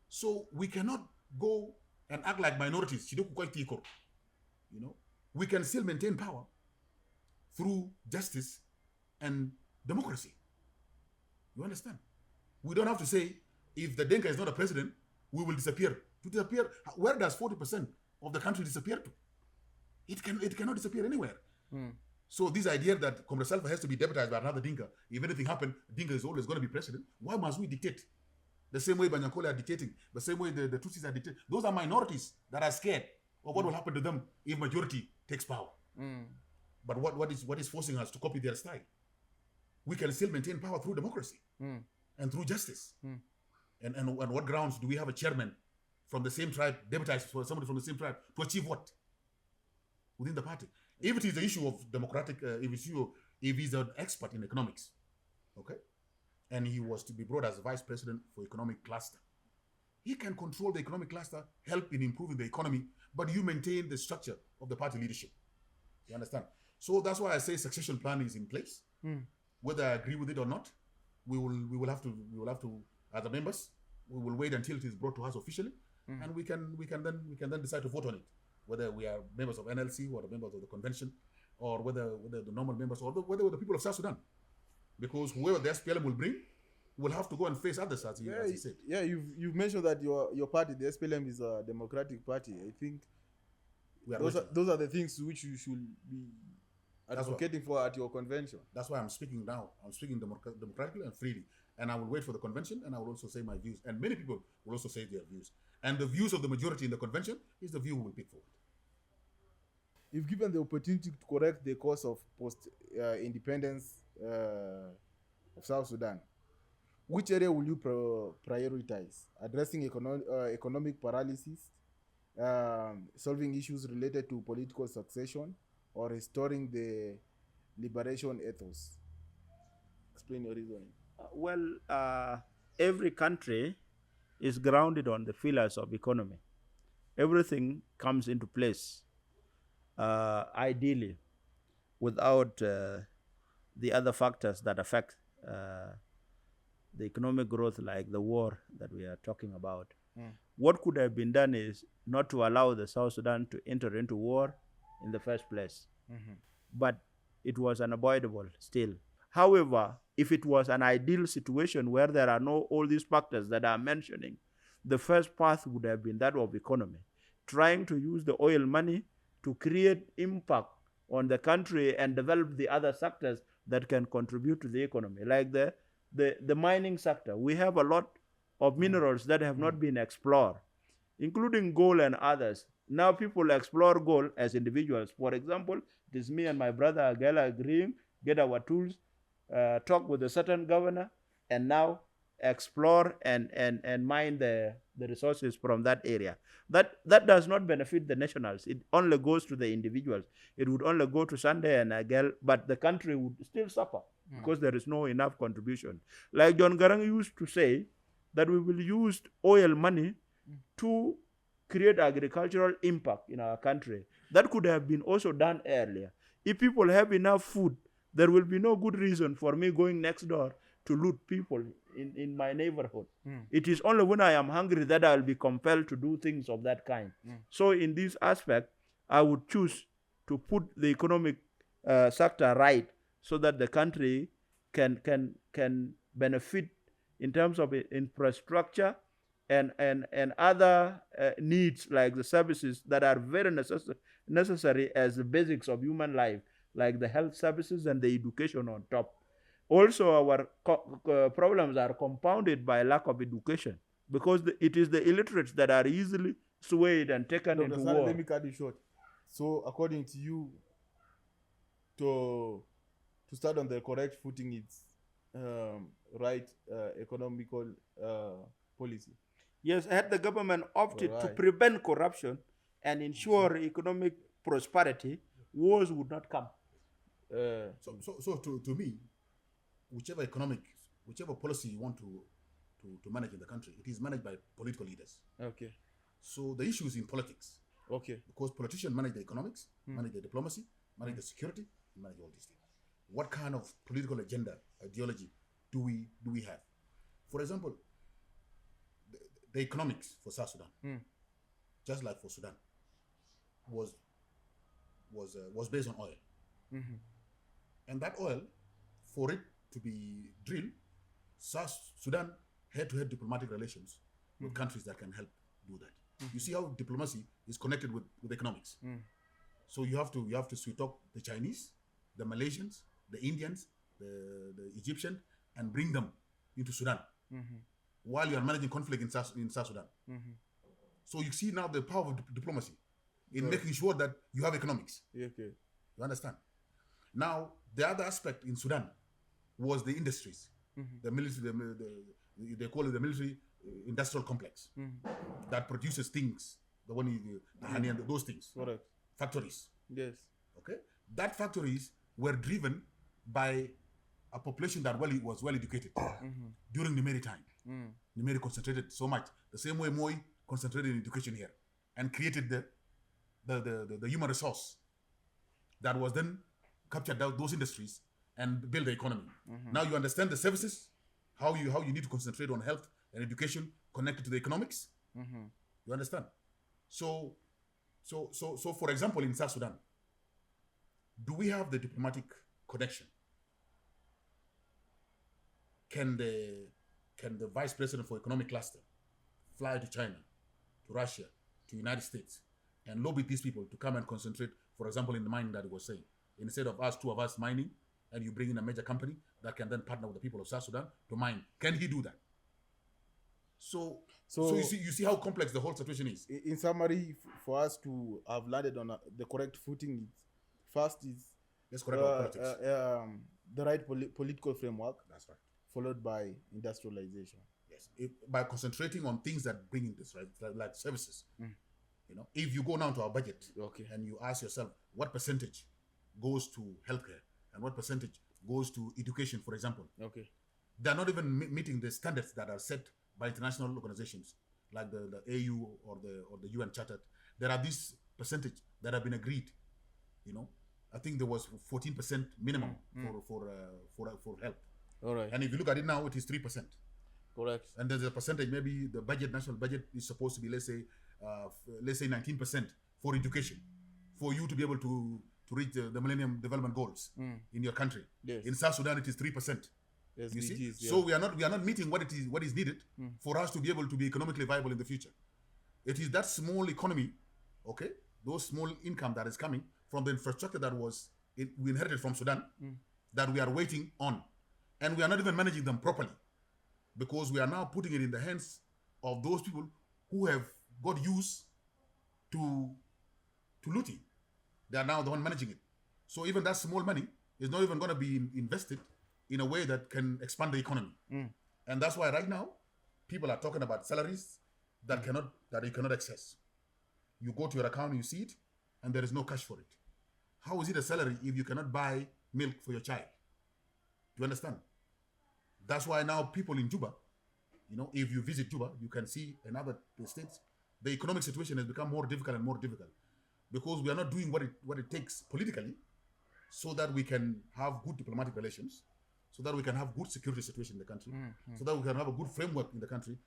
Speaker 1: So we cannot go and act like minorities. We can still maintain power through justice and democracy. You understand? We don't have to say, if the Denka is not a president, we will disappear. To disappear, where does 40% of the country disappear to? It cannot disappear anywhere. So this idea that Comrade Salva has to be deputized by another Dinka, if anything happens, Dinka is always going to be president. Why must we dictate? The same way Banyankole are dictating, the same way the Tutsis are dictating. Those are minorities that are scared of what will happen to them if majority takes power. But what is forcing us to copy their style? We can still maintain power through democracy and through justice. And what grounds do we have a chairman from the same tribe, deputized for somebody from the same tribe, to achieve what? Within the party. If it is the issue of democratic, if he's an expert in economics, okay, and he was to be brought as vice president for economic cluster, he can control the economic cluster, help in improving the economy, but you maintain the structure of the party leadership. You understand? So that's why I say succession plan is in place. Whether I agree with it or not, we will have to as the members, we will wait until it is brought to us officially, and we can then decide to vote on it, whether we are members of NLC or members of the convention, or whether the normal members, or whether the people of South Sudan, because whoever the SPLM will bring will have to go and face others, as he said.
Speaker 3: Yeah, you've mentioned that your party, the SPLM, is a democratic party. I think those are the things which you should be advocating for at your convention.
Speaker 1: That's why I'm speaking now. I'm speaking democratically and freely. And I will wait for the convention, and I will also say my views. And many people will also say their views. And the views of the majority in the convention is the view we will pick forward.
Speaker 3: If given the opportunity to correct the course of post-independence of South Sudan, which area will you prioritize? Addressing economic paralysis, solving issues related to political succession, or restoring the liberation ethos? Explain your reasoning.
Speaker 2: Every country is grounded on the pillars of economy. Everything comes into place, ideally, without the other factors that affect the economic growth, like the war that we are talking about. What could have been done is not to allow the South Sudan to enter into war in the first place. But it was unavoidable still. However, if it was an ideal situation where there are no all these factors that I'm mentioning, the first path would have been that of economy, trying to use the oil money to create impact on the country and develop the other sectors that can contribute to the economy, like the mining sector. We have a lot of minerals that have not been explored, including gold and others. Now people explore gold as individuals. For example, it is me and my brother Agel agreeing, get our tools, talk with a certain governor, and now explore and mine the the resources from that area. That does not benefit the nationals. It only goes to the individuals. It would only go to Sunday and Agel, but the country would still suffer because there is no enough contribution. Like John Garang used to say, that we will use oil money to create agricultural impact in our country. That could have been also done earlier. If people have enough food, there will be no good reason for me going next door to loot people in my neighborhood. It is only when I am hungry that I will be compelled to do things of that kind. So in this aspect, I would choose to put the economic sector right so that the country can benefit in terms of infrastructure and other needs like the services that are very necessary as the basics of human life, like the health services and the education on top. Also, our problems are compounded by lack of education because it is the illiterates that are easily swayed and taken into war.
Speaker 3: Let me cut you short. So, according to you, to start on the correct footing, it's right economical policy.
Speaker 2: Yes, had the government opted to prevent corruption and ensure economic prosperity, wars would not come.
Speaker 1: So to me, whichever policy you want to manage in the country, it is managed by political leaders.
Speaker 3: Okay.
Speaker 1: So the issue is in politics.
Speaker 3: Okay.
Speaker 1: Because politicians manage the economics, manage the diplomacy, manage the security, manage all these things. What kind of political agenda, ideology do we have? For example, the economics for South Sudan, just like for Sudan, was based on oil. And that oil, for it to be drilled, South Sudan had to have diplomatic relations with countries that can help do that. You see how diplomacy is connected with economics. So you have to sweet talk the Chinese, the Malaysians, the Indians, the Egyptians, and bring them into Sudan while you are managing conflict in South Sudan. So you see now the power of diplomacy in making sure that you have economics.
Speaker 3: Okay.
Speaker 1: You understand? Now, the other aspect in Sudan was the industries, the military, they call it the military industrial complex that produces things, the honey and those things.
Speaker 3: Correct.
Speaker 1: Factories.
Speaker 3: Yes.
Speaker 1: Okay? That factories were driven by a population that was well educated during Numeri time. Numeri concentrated so much. The same way Moi concentrated in education here and created the human resource that was then captured those industries and build the economy. Now you understand the services, how you need to concentrate on health and education connected to the economics. You understand? So for example, in South Sudan, do we have the diplomatic connection? Can the vice president for economic cluster fly to China, to Russia, to United States, and lobby these people to come and concentrate, for example, in the mining that he was saying? Instead of two of us mining, and you bring in a major company that can then partner with the people of South Sudan to mine. Can he do that? So you see how complex the whole situation is.
Speaker 3: In summary, for us to have landed on the correct footing, first is
Speaker 1: let's correct our politics.
Speaker 3: The right political framework.
Speaker 1: That's right.
Speaker 3: Followed by industrialization.
Speaker 1: Yes, by concentrating on things that bring in this, right, like services. You know, if you go now to our budget, and you ask yourself what percentage goes to healthcare and what percentage goes to education, for example.
Speaker 3: Okay.
Speaker 1: They're not even meeting the standards that are set by international organizations like the AU or the UN Charter. There are these percentage that have been agreed. You know, I think there was 14% minimum for health.
Speaker 3: All right.
Speaker 1: And if you look at it now, it is 3%.
Speaker 3: Correct.
Speaker 1: And there's a percentage, maybe the national budget is supposed to be, let's say 19% for education, for you to be able to reach the Millennium Development Goals in your country.
Speaker 3: Yes.
Speaker 1: In South Sudan, it is 3%.
Speaker 3: Yes,
Speaker 1: you see,
Speaker 3: yeah.
Speaker 1: so we are not meeting what is needed for us to be able to be economically viable in the future. It is that small economy, okay, those small income that is coming from the infrastructure that we inherited from Sudan, that we are waiting on, and we are not even managing them properly, because we are now putting it in the hands of those people who have got used to looting. They are now the one managing it. So even that small money is not even going to be invested in a way that can expand the economy. And that's why right now, people are talking about salaries that you cannot access. You go to your account, you see it, and there is no cash for it. How is it a salary if you cannot buy milk for your child? Do you understand? That's why now people in Juba, if you visit Juba, you can see in other states, the economic situation has become more difficult and more difficult because we are not doing what it takes politically so that we can have good diplomatic relations, so that we can have good security situation in the country, so that we can have a good framework in the country,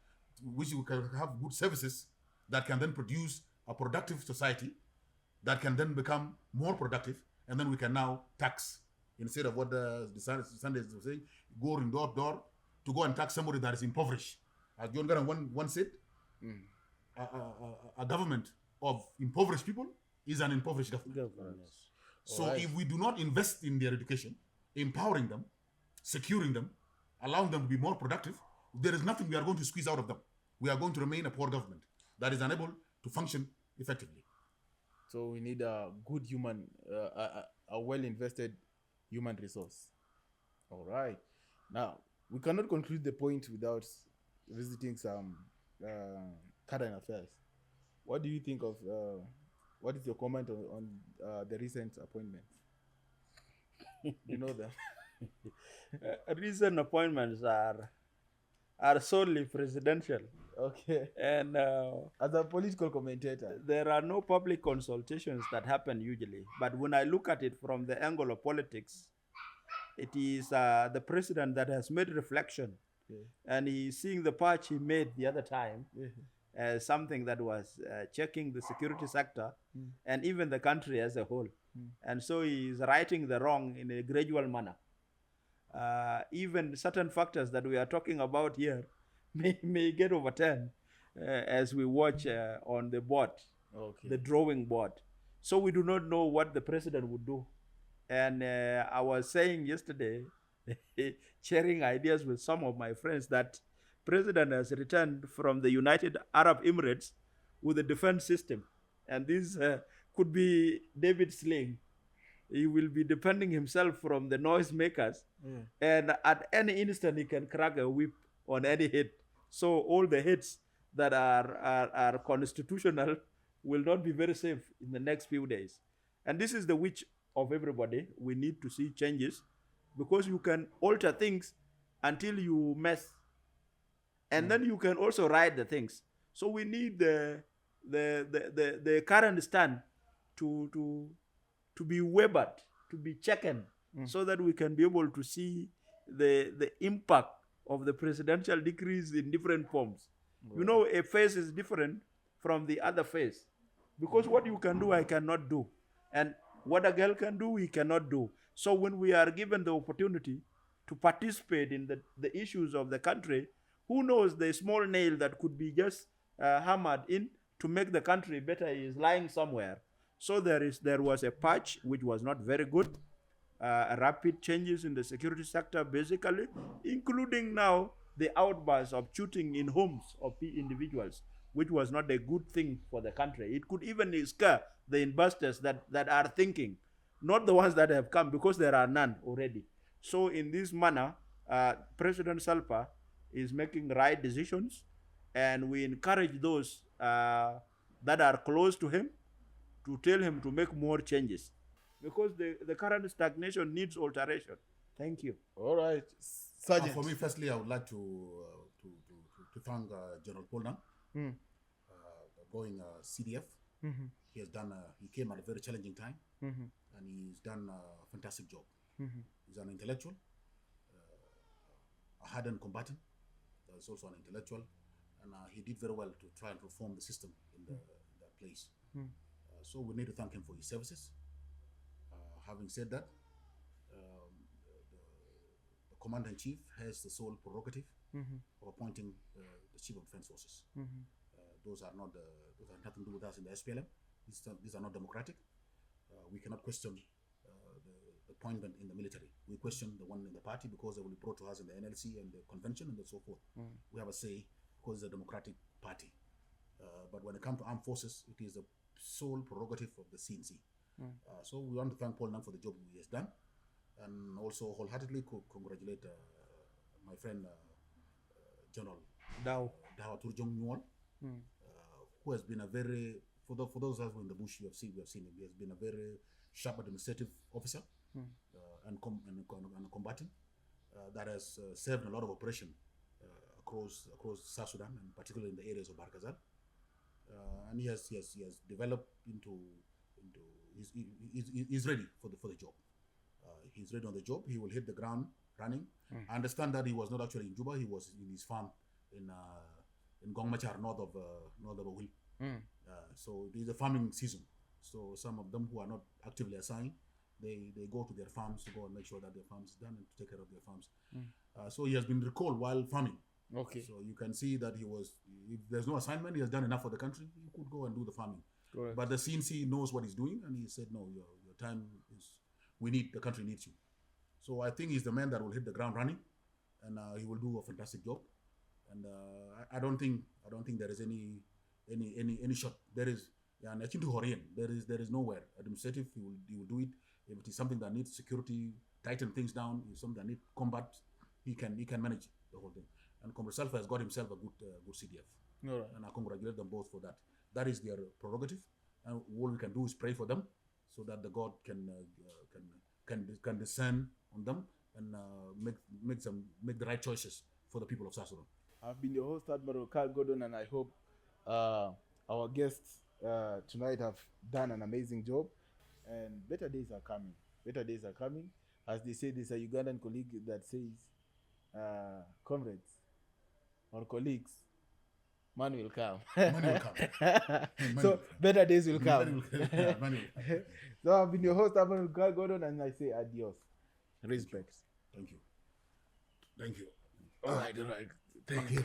Speaker 1: which we can have good services that can then produce a productive society that can then become more productive, and then we can now tax instead of what the Sundays were saying, going door to door to go and tax somebody that is impoverished. As John Garang once said, a government of impoverished people is an impoverished government. So if we do not invest in their education, empowering them, securing them, allowing them to be more productive, there is nothing we are going to squeeze out of them. We are going to remain a poor government that is unable to function effectively.
Speaker 3: So we need a good human, a well-invested human resource. All right. Now, we cannot conclude the point without visiting some current affairs. What do you think of, what is your comment on the recent appointments? You know them.
Speaker 2: Recent appointments are solely presidential.
Speaker 3: Okay.
Speaker 2: And
Speaker 3: as a political commentator,
Speaker 2: there are no public consultations that happen usually. But when I look at it from the angle of politics, it is the president that has made reflection.
Speaker 3: Yeah.
Speaker 2: And he's seeing the patch he made the other time as something that was checking the security sector and even the country as a whole. And so he's righting the wrong in a gradual manner. Even certain factors that we are talking about here may get overturned as we watch on the board, the drawing board. So we do not know what the president would do. And I was saying yesterday, sharing ideas with some of my friends, that president has returned from the United Arab Emirates with a defense system. And this could be David Sling. He will be defending himself from the noisemakers. And at any instant, he can crack a whip on any hit. So all the hits that are constitutional will not be very safe in the next few days. And this is the wish of everybody. We need to see changes because you can alter things until you mess. And then you can also right the things. So we need the current stand to be wavered, to be checked, so that we can be able to see the impact of the presidential decrees in different forms. You know, a phase is different from the other phase. Because what you can do, I cannot do. And what a girl can do, he cannot do. So when we are given the opportunity to participate in the issues of the country, who knows, the small nail that could be just hammered in to make the country better is lying somewhere. So there was a patch which was not very good, rapid changes in the security sector basically, including now the outburst of shooting in homes of individuals, which was not a good thing for the country. It could even scare the investors that are thinking, not the ones that have come, because there are none already. So in this manner, President Salpa is making right decisions, and we encourage those that are close to him to tell him to make more changes, because the current stagnation needs alteration. Thank you.
Speaker 3: All right, Sergeant.
Speaker 1: For me, firstly, I would like to thank General Polnang, going CDF. He has done. He came at a very challenging time, and he's done a fantastic job. He's an intellectual, a hardened combatant. He's also an intellectual, and he did very well to try and reform the system in that place. So we need to thank him for his services. Having said that, the Commander-in-Chief has the sole prerogative of appointing the Chief of Defense Forces. Those have nothing to do with us in the SPLM. These are not democratic. We cannot question the appointment in the military. We question the one in the party because they will be brought to us in the NLC and the convention and so forth. We have a say because it's a democratic party. But when it comes to armed forces, it is the sole prerogative of the CNC. So we want to thank Paul Nang for the job he has done, and also wholeheartedly congratulate my friend General Dawa Turjong Nyual who has been a very, for those of us who are in the bush, we have seen him. He has been a very sharp administrative officer and a combatant that has served a lot of operation across South Sudan, and particularly in the areas of Barkazal. And he has developed into he's ready for the job. He's ready on the job. He will hit the ground running. I understand that he was not actually in Juba. He was in his farm in Machar, north of Agel. So it is a farming season. So some of them who are not actively assigned, they go to their farms to go and make sure that their farms is done and to take care of their farms. So he has been recalled while farming.
Speaker 3: Okay.
Speaker 1: So you can see that if there's no assignment, he has done enough for the country. He could go and do the farming.
Speaker 3: Correct.
Speaker 1: But the CNC knows what he's doing, and he said, no, your time is, the country needs you. So I think he's the man that will hit the ground running, and he will do a fantastic job. And I don't think there is any shot. There is, and akin to Horian, there is nowhere administrative. He will do it. If it is something that needs security, tighten things down. If something that needs combat, he can manage the whole thing. And Comrade Salfa has got himself a good CDF.
Speaker 3: All right.
Speaker 1: And I congratulate them both for that. That is their prerogative, and all we can do is pray for them, so that the God can descend on them and make the right choices for the people of South Sudan.
Speaker 3: I've been your host, Admiral Carl Gordon, and I hope our guests tonight have done an amazing job. And better days are coming. Better days are coming. As they say, there's a Ugandan colleague that says, comrades or colleagues, man will come.
Speaker 1: Man will come.
Speaker 3: So better days will come.
Speaker 1: Man will come.
Speaker 3: So I've been your host, Emmanuel Sunday de John, and I say adios. Respects.
Speaker 1: Thank you. Thank you.
Speaker 3: All right. Thank you.